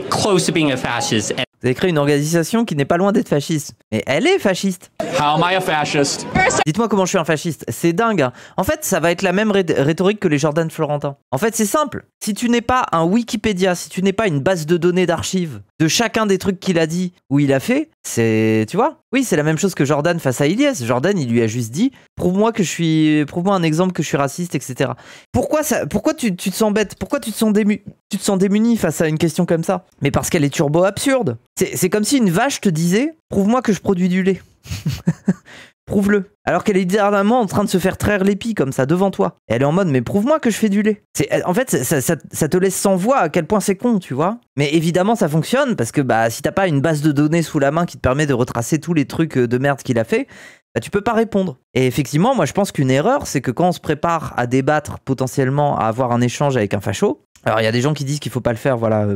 close to being a fascist. Vous avez créé une organisation qui n'est pas loin d'être fasciste. Mais elle est fasciste. How am I a fascist? Dites-moi comment je suis un fasciste. C'est dingue. En fait, ça va être la même rhétorique que les Jordan Florentin. En fait, c'est simple. Si tu n'es pas un Wikipédia, si tu n'es pas une base de données d'archives de chacun des trucs qu'il a dit ou il a fait, tu vois, Oui, c'est la même chose que Jordan face à Ilyes. Jordan, il lui a juste dit, prouve-moi un exemple que je suis raciste, etc. Pourquoi tu te sens bête? Pourquoi tu te sens démuni face à une question comme ça? Mais parce qu'elle est turbo absurde. C'est comme si une vache te disait, prouve-moi que je produis du lait. Prouve-le. Alors qu'elle est littéralement en train de se faire traire l'épi comme ça devant toi. Et elle est en mode, mais prouve-moi que je fais du lait. En fait, ça te laisse sans voix à quel point c'est con, tu vois. Mais évidemment, ça fonctionne parce que si t'as pas une base de données sous la main qui te permet de retracer tous les trucs de merde qu'il a fait, tu peux pas répondre. Et effectivement, moi je pense qu'une erreur, c'est que quand on se prépare à débattre potentiellement, à avoir un échange avec un facho, alors il y a des gens qui disent qu'il faut pas le faire, voilà,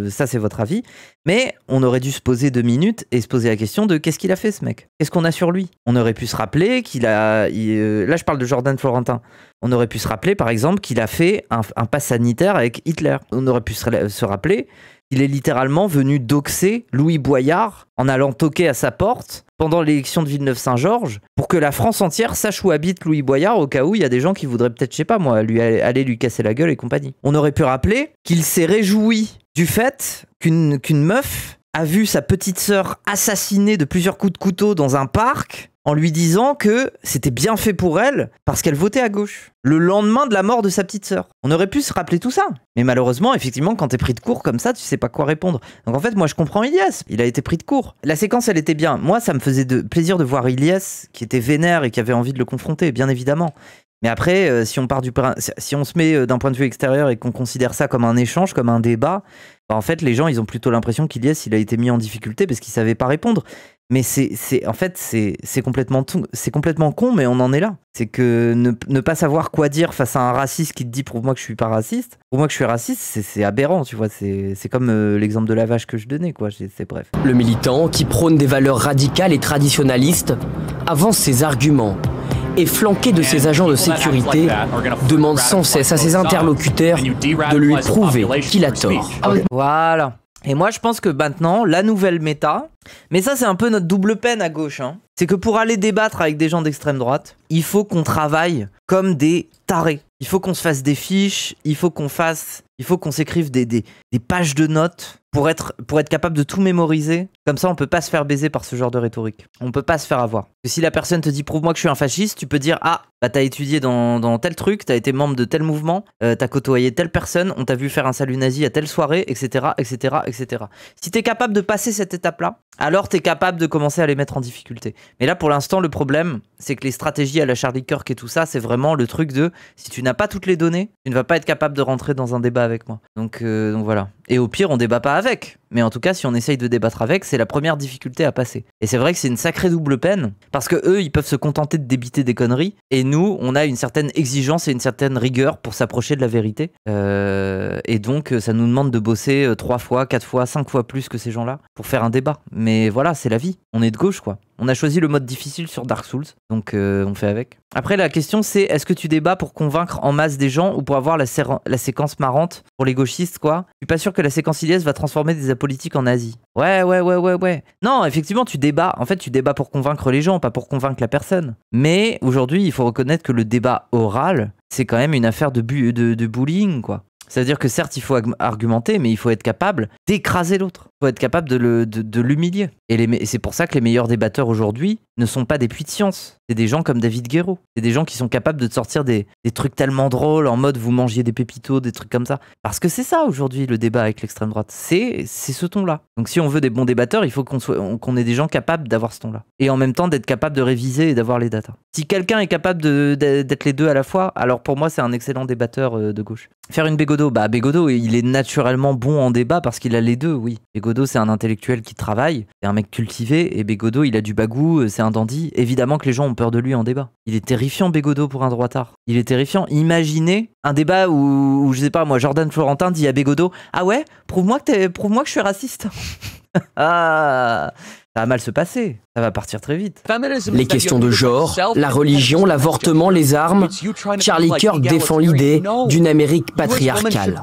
ça c'est votre avis, mais on aurait dû se poser 2 minutes et se poser la question de qu'est-ce qu'il a fait ce mec? Qu'est-ce qu'on a sur lui? On aurait pu se rappeler qu'il a... là je parle de Jordan Florentin. On aurait pu se rappeler par exemple qu'il a fait un pass sanitaire avec Hitler. On aurait pu se rappeler qu'il est littéralement venu doxer Louis Boyard en allant toquer à sa porte pendant l'élection de Villeneuve-Saint-Georges pour que la France entière sache où habite Louis Boyard au cas où il y a des gens qui voudraient peut-être, je sais pas moi, aller lui casser la gueule et compagnie. On aurait pu rappeler qu'il s'est réjoui du fait qu'une meuf a vu sa petite sœur assassinée de plusieurs coups de couteau dans un parc en lui disant que c'était bien fait pour elle parce qu'elle votait à gauche. Le lendemain de la mort de sa petite sœur. On aurait pu se rappeler tout ça. Mais malheureusement, effectivement, quand t'es pris de court comme ça, tu sais pas quoi répondre. Donc en fait, moi je comprends Ilyes. Il a été pris de court. La séquence, elle était bien. Moi, ça me faisait plaisir de voir Ilyes qui était vénère et qui avait envie de le confronter, bien évidemment. Mais après, si on se met d'un point de vue extérieur et qu'on considère ça comme un échange, comme un débat, en fait, les gens, ils ont plutôt l'impression qu'Ilyes, il a été mis en difficulté parce qu'il savait pas répondre. Mais en fait, c'est complètement con, mais on en est là. C'est que ne pas savoir quoi dire face à un raciste qui te dit prouve-moi que je suis pas raciste, prouve-moi que je suis raciste, c'est aberrant, tu vois. C'est comme l'exemple de la vache que je donnais, quoi. C'est bref. Le militant, qui prône des valeurs radicales et traditionnalistes, avance ses arguments et, flanqué de ses agents de sécurité, demande sans cesse à ses interlocuteurs de lui prouver qu'il a tort. Voilà. Et moi, je pense que maintenant, la nouvelle méta, mais ça, c'est un peu notre double peine à gauche, hein, c'est que pour aller débattre avec des gens d'extrême droite, il faut qu'on travaille comme des tarés. Il faut qu'on se fasse des fiches, il faut qu'on s'écrive des pages de notes pour être capable de tout mémoriser. Comme ça, on peut pas se faire baiser par ce genre de rhétorique. On peut pas se faire avoir. Que si la personne te dit prouve-moi que je suis un fasciste, tu peux dire t'as étudié dans tel truc, t'as été membre de tel mouvement, t'as côtoyé telle personne, on t'a vu faire un salut nazi à telle soirée, etc., etc., etc. Si t'es capable de passer cette étape-là, alors t'es capable de commencer à les mettre en difficulté. Mais là, pour l'instant, le problème, c'est que les stratégies à la Charlie Kirk et tout ça, c'est vraiment le truc de si tu n'as pas toutes les données, tu ne vas pas être capable de rentrer dans un débat avec moi. Donc voilà. Et au pire, on débat pas avec. Mais en tout cas, si on essaye de débattre avec, c'est la première difficulté à passer. Et c'est vrai que c'est une sacrée double peine, parce que eux, ils peuvent se contenter de débiter des conneries, et nous, on a une certaine exigence et une certaine rigueur pour s'approcher de la vérité. Et donc, ça nous demande de bosser 3 fois, 4 fois, 5 fois plus que ces gens-là pour faire un débat. Mais voilà, c'est la vie. On est de gauche, quoi. On a choisi le mode difficile sur Dark Souls, donc on fait avec. Après, la question c'est, est-ce que tu débats pour convaincre en masse des gens ou pour avoir la séquence marrante pour les gauchistes, quoi? Je suis pas sûr que la séquence Ilyes va transformer des apolitiques en nazis. Ouais. Non, effectivement, tu débats. En fait, tu débats pour convaincre les gens, pas pour convaincre la personne. Mais aujourd'hui, il faut reconnaître que le débat oral, c'est quand même une affaire de bullying, quoi. C'est-à-dire que certes, il faut argumenter, mais il faut être capable d'écraser l'autre. Il faut être capable de l'humilier. Et c'est pour ça que les meilleurs débatteurs aujourd'hui ne sont pas des puits de science. C'est des gens comme David Guéraud. C'est des gens qui sont capables de te sortir des trucs tellement drôles, en mode vous mangiez des pépitos, des trucs comme ça. Parce que c'est ça aujourd'hui le débat avec l'extrême droite. C'est ce ton-là. Donc si on veut des bons débatteurs, il faut qu'on ait des gens capables d'avoir ce ton-là. Et en même temps d'être capable de réviser et d'avoir les datas. Si quelqu'un est capable d'être les deux à la fois, alors pour moi c'est un excellent débatteur de gauche. Faire une Bégodeau, Bégodeau il est naturellement bon en débat parce qu'il a les deux, oui. Bégodeau c'est un intellectuel qui travaille, c'est un mec cultivé, et Bégodeau il a du bagou, c'est un dandy. Évidemment que les gens ont peur de lui en débat. Il est terrifiant Bégodeau pour un droitard. Il est terrifiant. Imaginez un débat où je sais pas moi, Jordan Florentin dit à Bégodeau, ah ouais, prouve-moi que je suis raciste. Ça va mal se passer, ça va partir très vite. Les questions de genre, la religion, l'avortement, les armes, Charlie Kirk défend l'idée d'une Amérique patriarcale.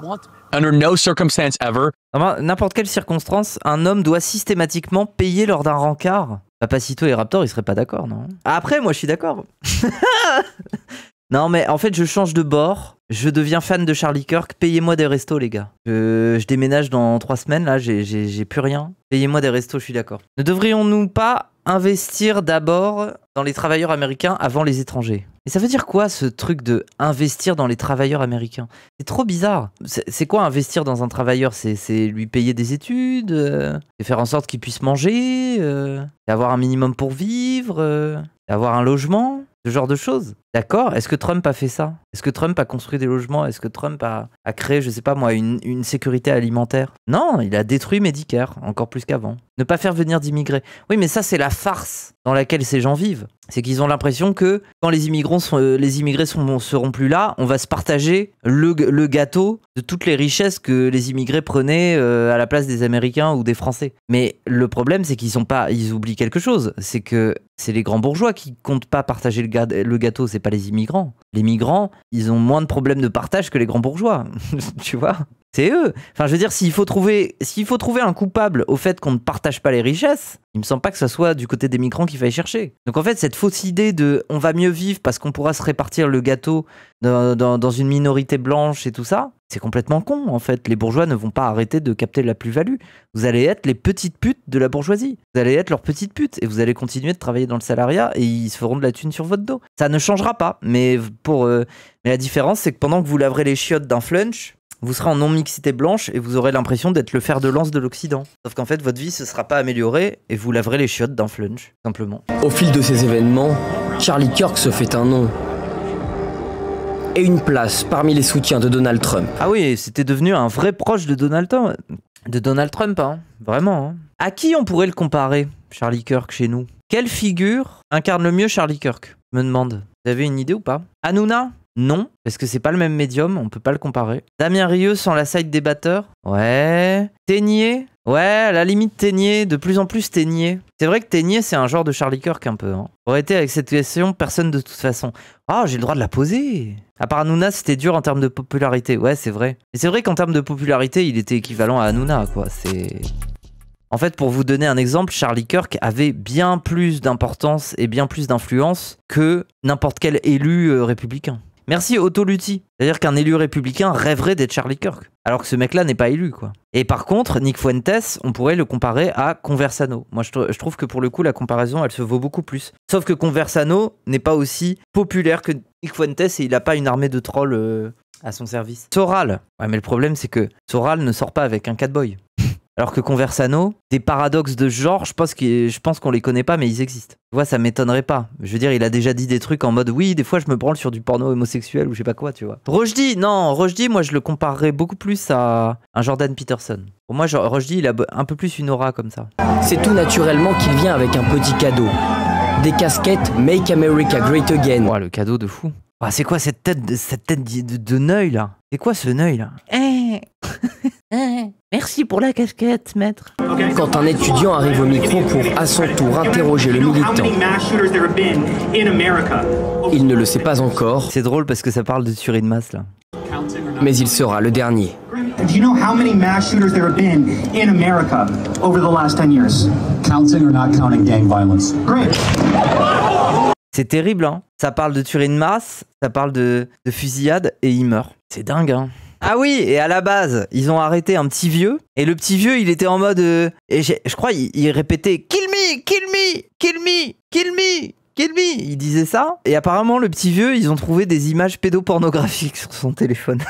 Under no circumstance ever. N'importe quelle circonstance, un homme doit systématiquement payer lors d'un rencard. Papacito et Raptor, ils seraient pas d'accord, non? Après, moi je suis d'accord. Non mais en fait je change de bord, je deviens fan de Charlie Kirk, payez-moi des restos les gars. Je déménage dans 3 semaines là, j'ai plus rien. Payez-moi des restos, je suis d'accord. Ne devrions-nous pas investir d'abord dans les travailleurs américains avant les étrangers. Et ça veut dire quoi ce truc de investir dans les travailleurs américains? C'est trop bizarre. C'est quoi investir dans un travailleur? C'est lui payer des études, et faire en sorte qu'il puisse manger, et avoir un minimum pour vivre, et avoir un logement, ce genre de choses. D'accord? Est-ce que Trump a fait ça? Est-ce que Trump a construit des logements? Est-ce que Trump a créé, je sais pas moi, une sécurité alimentaire? Non, il a détruit Medicare, encore plus qu'avant. Ne pas faire venir d'immigrés. Oui, mais ça, c'est la farce dans laquelle ces gens vivent. C'est qu'ils ont l'impression que quand les immigrés seront plus là, on va se partager le gâteau de toutes les richesses que les immigrés prenaient à la place des Américains ou des Français. Mais le problème, c'est ils oublient quelque chose. C'est que c'est les grands bourgeois qui comptent pas partager le gâteau, c'est pas les immigrants. Les migrants, ils ont moins de problèmes de partage que les grands bourgeois. Tu vois? C'est eux. Enfin, je veux dire, s'il faut trouver un coupable au fait qu'on ne partage pas les richesses, il me semble pas que ce soit du côté des migrants qu'il faille chercher. Donc en fait, cette fausse idée de on va mieux vivre parce qu'on pourra se répartir le gâteau dans une minorité blanche et tout ça, c'est complètement con en fait. Les bourgeois ne vont pas arrêter de capter la plus-value. Vous allez être les petites putes de la bourgeoisie. Vous allez être leurs petites putes et vous allez continuer de travailler dans le salariat et ils se feront de la thune sur votre dos. Ça ne changera pas. Mais la différence, c'est que pendant que vous laverez les chiottes d'un flunch, vous serez en non-mixité blanche et vous aurez l'impression d'être le fer de lance de l'Occident. Sauf qu'en fait, votre vie ne sera pas améliorée et vous laverez les chiottes d'un flunch, simplement. Au fil de ces événements, Charlie Kirk se fait un nom et une place parmi les soutiens de Donald Trump. Ah oui, c'était devenu un vrai proche de Donald Trump, hein. Vraiment. Hein. À qui on pourrait le comparer, Charlie Kirk, chez nous? Quelle figure incarne le mieux Charlie Kirk? Je me demande. Vous avez une idée ou pas? Hanouna? Non, parce que c'est pas le même médium, on peut pas le comparer. Damien Rieu sans la side débatteur? Ouais. Ténier? Ouais, à la limite Ténier, de plus en plus Ténier. C'est vrai que Ténier, c'est un genre de Charlie Kirk un peu. Hein. Aurait été avec cette question, personne de toute façon. Ah, j'ai le droit de la poser. À part Hanouna, c'était dur en termes de popularité. Ouais, c'est vrai. Et c'est vrai qu'en termes de popularité, il était équivalent à Hanouna, quoi. C'est... En fait, pour vous donner un exemple, Charlie Kirk avait bien plus d'importance et bien plus d'influence que n'importe quel élu républicain. Merci Otto Lutti. C'est-à-dire qu'un élu républicain rêverait d'être Charlie Kirk. Alors que ce mec-là n'est pas élu, quoi. Et par contre, Nick Fuentes, on pourrait le comparer à Conversano. Moi, je trouve que pour le coup, la comparaison, elle se vaut beaucoup plus. Sauf que Conversano n'est pas aussi populaire que Nick Fuentes et il n'a pas une armée de trolls à son service. Soral. Ouais, mais le problème, c'est que Soral ne sort pas avec un catboy. Alors que Conversano, des paradoxes de ce genre, je pense qu'on les connaît pas, mais ils existent. Tu vois, ça m'étonnerait pas. Je veux dire, il a déjà dit des trucs en mode oui, des fois je me branle sur du porno homosexuel ou je sais pas quoi, tu vois. Rushdie, moi je le comparerais beaucoup plus à un Jordan Peterson. Pour moi, Rushdie, il a un peu plus une aura comme ça. C'est tout naturellement qu'il vient avec un petit cadeau. Des casquettes Make America Great Again. Ouais, le cadeau de fou. Ah, c'est quoi cette tête de Neuil là? C'est quoi ce Neuil là? Merci pour la casquette, maître. Quand un étudiant arrive au micro pour, à son tour, interroger le militant, il ne le sait pas encore. C'est drôle parce que ça parle de tuerie de masse, là. Mais il sera le dernier. Do you know how many mass shooters there have been in America over the last 10 years? Counting or not counting gang violence? Great. C'est terrible, hein. Ça parle de tuerie de masse, ça parle de fusillade et il meurt. C'est dingue, hein. Ah oui, et à la base, ils ont arrêté un petit vieux. Et le petit vieux, il était en mode... et je crois, il répétait « Kill me, kill me, kill me, kill me, kill me ». Il disait ça. Et apparemment, le petit vieux, ils ont trouvé des images pédopornographiques sur son téléphone.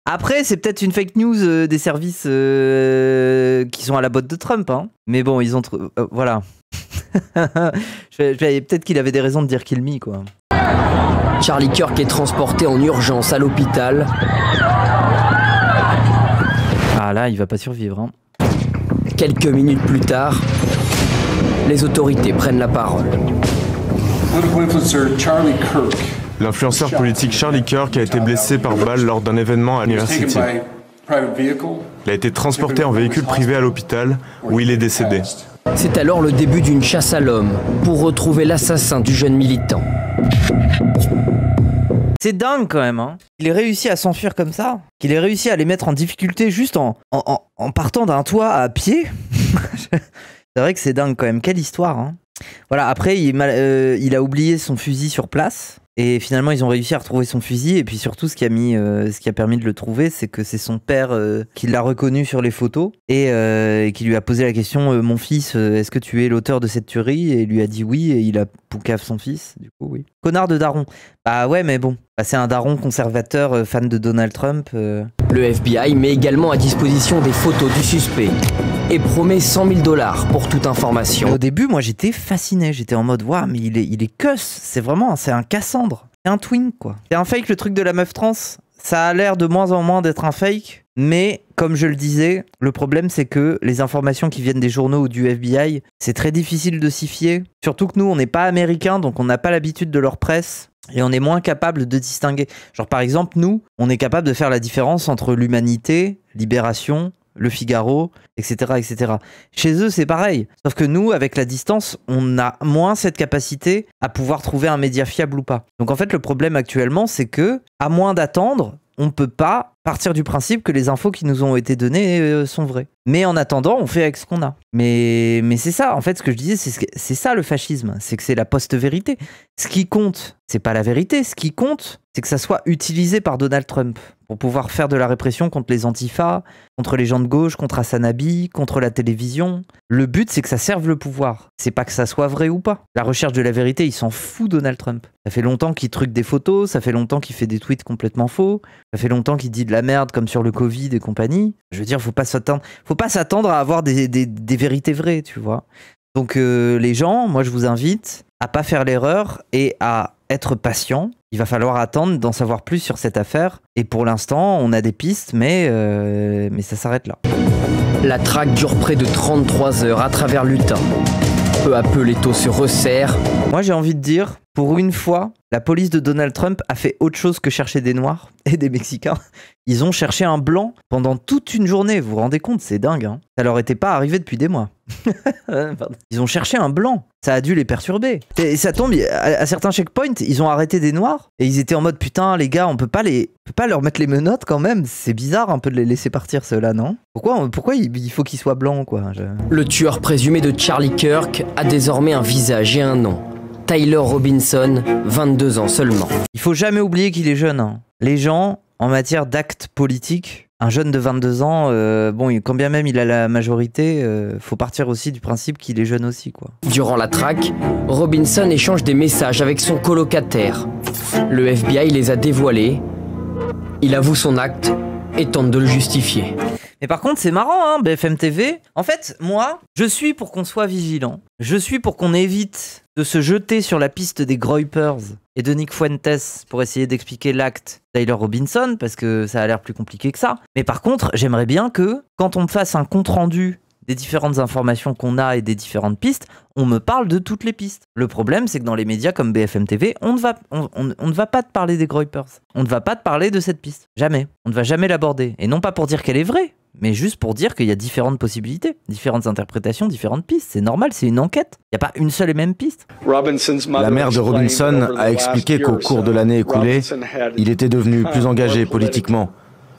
Après, c'est peut-être une fake news des services qui sont à la botte de Trump. Hein. Mais bon, ils ont... voilà. Peut-être qu'il avait des raisons de dire « Kill me », quoi. Charlie Kirk est transporté en urgence à l'hôpital. Ah là, il va pas survivre. Hein. Quelques minutes plus tard, les autorités prennent la parole. L'influenceur politique Charlie Kirk a été blessé par balle lors d'un événement à University. Il a été transporté en véhicule privé à l'hôpital où il est décédé. C'est alors le début d'une chasse à l'homme pour retrouver l'assassin du jeune militant. C'est dingue quand même, hein. Qu'il ait réussi à s'enfuir comme ça, qu'il ait réussi à les mettre en difficulté juste en partant d'un toit à pied. C'est vrai que c'est dingue quand même, quelle histoire, hein. Voilà, après il a oublié son fusil sur place Et finalement, ils ont réussi à retrouver son fusil. Et puis surtout, ce qui a permis de le trouver, c'est que c'est son père qui l'a reconnu sur les photos et qui lui a posé la question mon fils, est-ce que tu es l'auteur de cette tuerie? Et il lui a dit oui, et il a poucave son fils. Du coup, oui. Connard de daron. Bah ouais, mais bon. Bah, c'est un daron conservateur fan de Donald Trump. Le FBI met également à disposition des photos du suspect et promet 100 000 $ pour toute information. Et au début, moi, j'étais fasciné. J'étais en mode, waouh, mais il est cuss. C'est un Cassandre. C'est un twink, quoi. C'est un fake, le truc de la meuf trans. Ça a l'air de moins en moins d'être un fake. Mais, comme je le disais, le problème, c'est que les informations qui viennent des journaux ou du FBI, c'est très difficile de s'y fier. Surtout que nous, on n'est pas américains, donc on n'a pas l'habitude de leur presse. Et on est moins capable de distinguer. Genre, par exemple, nous, on est capable de faire la différence entre l'Humanité, Libération, Le Figaro, etc., etc. Chez eux, c'est pareil. Sauf que nous, avec la distance, on a moins cette capacité à pouvoir trouver un média fiable ou pas. Donc en fait, le problème actuellement, c'est que, à moins d'attendre, on ne peut pas partir du principe que les infos qui nous ont été données sont vraies. Mais en attendant, on fait avec ce qu'on a. Mais c'est ça, en fait, ce que je disais, c'est ça le fascisme. C'est que c'est la post-vérité. Ce qui compte, c'est pas la vérité. Ce qui compte, c'est que ça soit utilisé par Donald Trump pour pouvoir faire de la répression contre les antifas, contre les gens de gauche, contre Hassanabi, contre la télévision. Le but, c'est que ça serve le pouvoir. C'est pas que ça soit vrai ou pas. La recherche de la vérité, il s'en fout, Donald Trump. Ça fait longtemps qu'il truque des photos, ça fait longtemps qu'il fait des tweets complètement faux, ça fait longtemps qu'il dit de la merde comme sur le Covid et compagnie. Je veux dire, faut pas s'attendre à avoir des vérités vraies, tu vois. Donc les gens, moi je vous invite à pas faire l'erreur et à être patient. Il va falloir attendre d'en savoir plus sur cette affaire. Et pour l'instant, on a des pistes, mais ça s'arrête là. La traque dure près de 33 heures à travers l'Utah. Peu à peu, les taux se resserrent. Moi, j'ai envie de dire, pour une fois, la police de Donald Trump a fait autre chose que chercher des Noirs et des Mexicains. Ils ont cherché un blanc pendant toute une journée. Vous vous rendez compte, c'est dingue, hein. Ça leur était pas arrivé depuis des mois. Ils ont cherché un blanc. Ça a dû les perturber. Et ça tombe, à certains checkpoints, ils ont arrêté des Noirs et ils étaient en mode putain, les gars, on peut pas leur mettre les menottes quand même. C'est bizarre un peu de les laisser partir ceux-là, non? Pourquoi il faut qu'ils soient blancs, quoi? Le tueur présumé de Charlie Kirk a désormais un visage et un nom. Tyler Robinson, 22 ans seulement. Il faut jamais oublier qu'il est jeune, hein. Les gens, en matière d'actes politiques, un jeune de 22 ans, bon, quand bien même il a la majorité, faut partir aussi du principe qu'il est jeune aussi, quoi. Durant la traque, Robinson échange des messages avec son colocataire. Le FBI les a dévoilés. Il avoue son acte et tente de le justifier. Mais par contre, c'est marrant, hein, BFM TV. En fait, moi, je suis pour qu'on soit vigilant. Je suis pour qu'on évite de se jeter sur la piste des Groypers et de Nick Fuentes pour essayer d'expliquer l'acte Tyler Robinson, parce que ça a l'air plus compliqué que ça. Mais par contre, j'aimerais bien que, quand on me fasse un compte-rendu des différentes informations qu'on a et des différentes pistes, on me parle de toutes les pistes. Le problème, c'est que dans les médias comme BFM TV, on ne va pas te parler des Groypers. On ne va pas te parler de cette piste. Jamais. On ne va jamais l'aborder. Et non pas pour dire qu'elle est vraie, mais juste pour dire qu'il y a différentes possibilités, différentes interprétations, différentes pistes. C'est normal, c'est une enquête. Il n'y a pas une seule et même piste. La mère de Robinson a expliqué qu'au cours de l'année écoulée, il était devenu plus engagé politiquement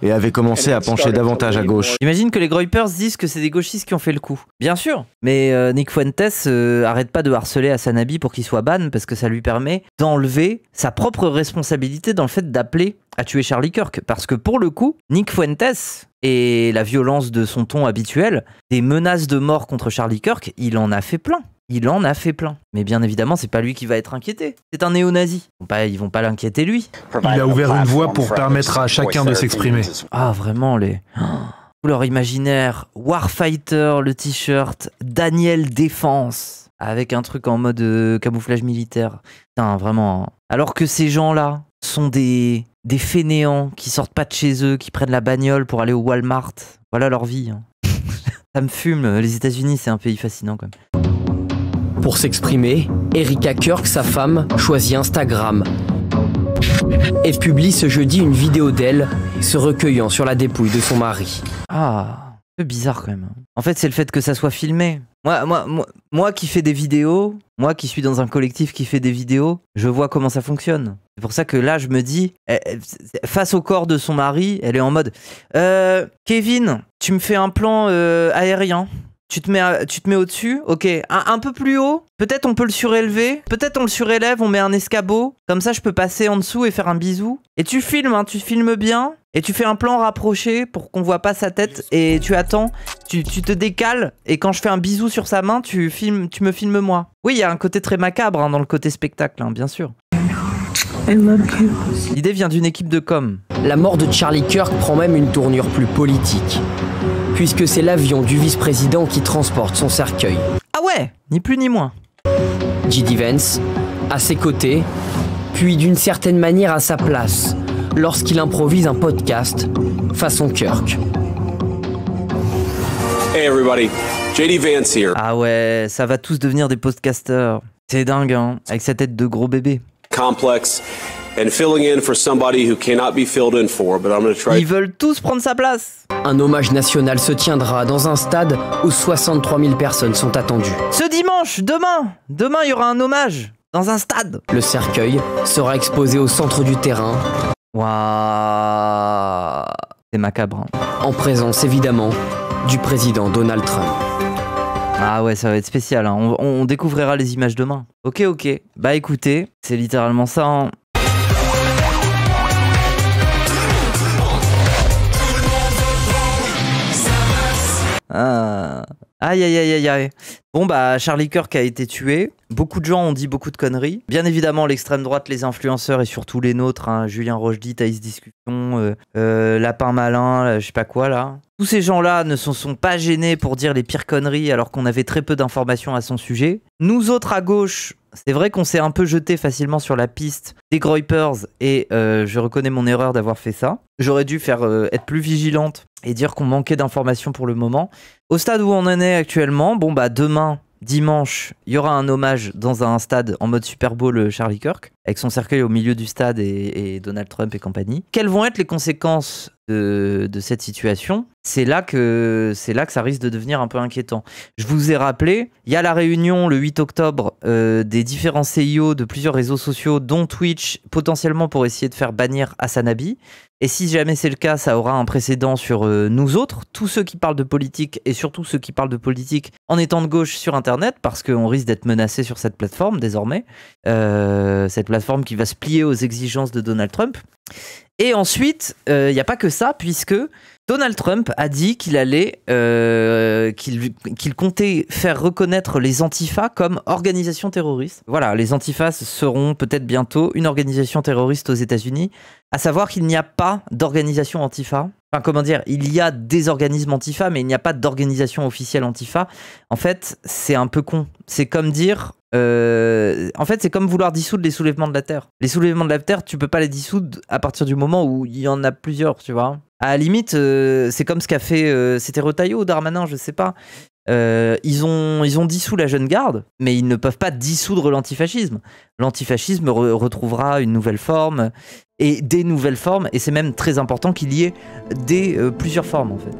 et avait commencé à pencher davantage à gauche. J'imagine que les Groypers disent que c'est des gauchistes qui ont fait le coup. Bien sûr, mais Nick Fuentes arrête pas de harceler Hassanabi pour qu'il soit ban, parce que ça lui permet d'enlever sa propre responsabilité dans le fait d'appeler à tuer Charlie Kirk. Parce que pour le coup, Nick Fuentes et la violence de son ton habituel, des menaces de mort contre Charlie Kirk, il en a fait plein. Il en a fait plein. Mais bien évidemment, c'est pas lui qui va être inquiété. C'est un néo-nazi. Ils vont pas l'inquiéter lui. Il a ouvert une voie pour permettre à chacun de s'exprimer. Ah, vraiment, tout leur imaginaire. Warfighter, le t-shirt. Daniel Défense. Avec un truc en mode camouflage militaire. Putain, vraiment. Alors que ces gens-là sont des fainéants qui sortent pas de chez eux, qui prennent la bagnole pour aller au Walmart. Voilà leur vie. Hein. Ça me fume. Les États-Unis, c'est un pays fascinant quand même. Pour s'exprimer, Erika Kirk, sa femme, choisit Instagram et publie ce jeudi une vidéo d'elle se recueillant sur la dépouille de son mari. Ah, un peu bizarre quand même. En fait, c'est le fait que ça soit filmé. Moi qui fais des vidéos, moi qui suis dans un collectif qui fait des vidéos, je vois comment ça fonctionne. C'est pour ça que là, je me dis, face au corps de son mari, elle est en mode Kevin, tu me fais un plan aérien. tu te mets au-dessus, ok, un peu plus haut, peut-être on peut le surélever, peut-être on le surélève, on met un escabeau, comme ça je peux passer en dessous et faire un bisou. Et tu filmes, hein, tu filmes bien, et tu fais un plan rapproché pour qu'on voit pas sa tête, et tu attends, tu te décales, et quand je fais un bisou sur sa main, tu me filmes moi. Oui, il y a un côté très macabre hein, dans le côté spectacle, hein, bien sûr. L'idée vient d'une équipe de com. La mort de Charlie Kirk prend même une tournure plus politique, puisque c'est l'avion du vice-président qui transporte son cercueil. Ah ouais, ni plus ni moins. J.D. Vance, à ses côtés, puis d'une certaine manière à sa place, lorsqu'il improvise un podcast façon Kirk. Hey everybody, J.D. Vance here. Ah ouais, ça va tous devenir des podcasters. C'est dingue, hein, avec sa tête de gros bébé. Complex and filling in for somebody who cannot be filled in for, but I'm going to try. Ils veulent tous prendre sa place. Un hommage national se tiendra dans un stade où 63 000 personnes sont attendues. Ce dimanche, demain il y aura un hommage dans un stade. Le cercueil sera exposé au centre du terrain. Waouh, c'est macabre. Hein. En présence évidemment du président Donald Trump. Ah ouais, ça va être spécial, hein. On découvrira les images demain. Ok, bah écoutez, c'est littéralement ça, hein. Ah. Aïe. Bon bah Charlie Kirk a été tué. Beaucoup de gens ont dit beaucoup de conneries. Bien évidemment l'extrême droite, les influenceurs et surtout les nôtres, hein, Julien Rochdy, Thaïs Discussion, Lapin Malin, je sais pas quoi là. Tous ces gens-là ne se sont pas gênés pour dire les pires conneries alors qu'on avait très peu d'informations à son sujet. Nous autres à gauche, c'est vrai qu'on s'est un peu jeté facilement sur la piste des Groypers et je reconnais mon erreur d'avoir fait ça. J'aurais dû être plus vigilante et dire qu'on manquait d'informations pour le moment. Au stade où on en est actuellement, bon bah demain, dimanche, il y aura un hommage dans un stade en mode Super Bowl Charlie Kirk, avec son cercueil au milieu du stade et Donald Trump et compagnie. Quelles vont être les conséquences de cette situation? C'est là que ça risque de devenir un peu inquiétant. Je vous ai rappelé, il y a la réunion le 8 octobre des différents CIO de plusieurs réseaux sociaux, dont Twitch, potentiellement pour essayer de faire bannir Hasanabi. Et si jamais c'est le cas, ça aura un précédent sur nous autres, tous ceux qui parlent de politique et surtout ceux qui parlent de politique en étant de gauche sur Internet, parce qu'on risque d'être menacé sur cette plateforme désormais. Cette plateforme qui va se plier aux exigences de Donald Trump. Et ensuite, il n'y a pas que ça, puisque Donald Trump a dit qu'il allait, qu'il comptait faire reconnaître les Antifa comme organisation terroriste. Voilà, les Antifas seront peut-être bientôt une organisation terroriste aux États-Unis, à savoir qu'il n'y a pas d'organisation Antifa. Enfin, comment dire, il y a des organismes Antifa, mais il n'y a pas d'organisation officielle Antifa. En fait, c'est un peu con. C'est comme dire... en fait, c'est comme vouloir dissoudre les soulèvements de la Terre. Les soulèvements de la Terre, tu peux pas les dissoudre à partir du moment où il y en a plusieurs, tu vois. À la limite, c'est comme ce qu'a fait... c'était Retailleau ou Darmanin, je sais pas. Ils ont dissous la Jeune Garde, mais ils ne peuvent pas dissoudre l'antifascisme. L'antifascisme retrouvera une nouvelle forme et des nouvelles formes, et c'est même très important qu'il y ait plusieurs formes en fait.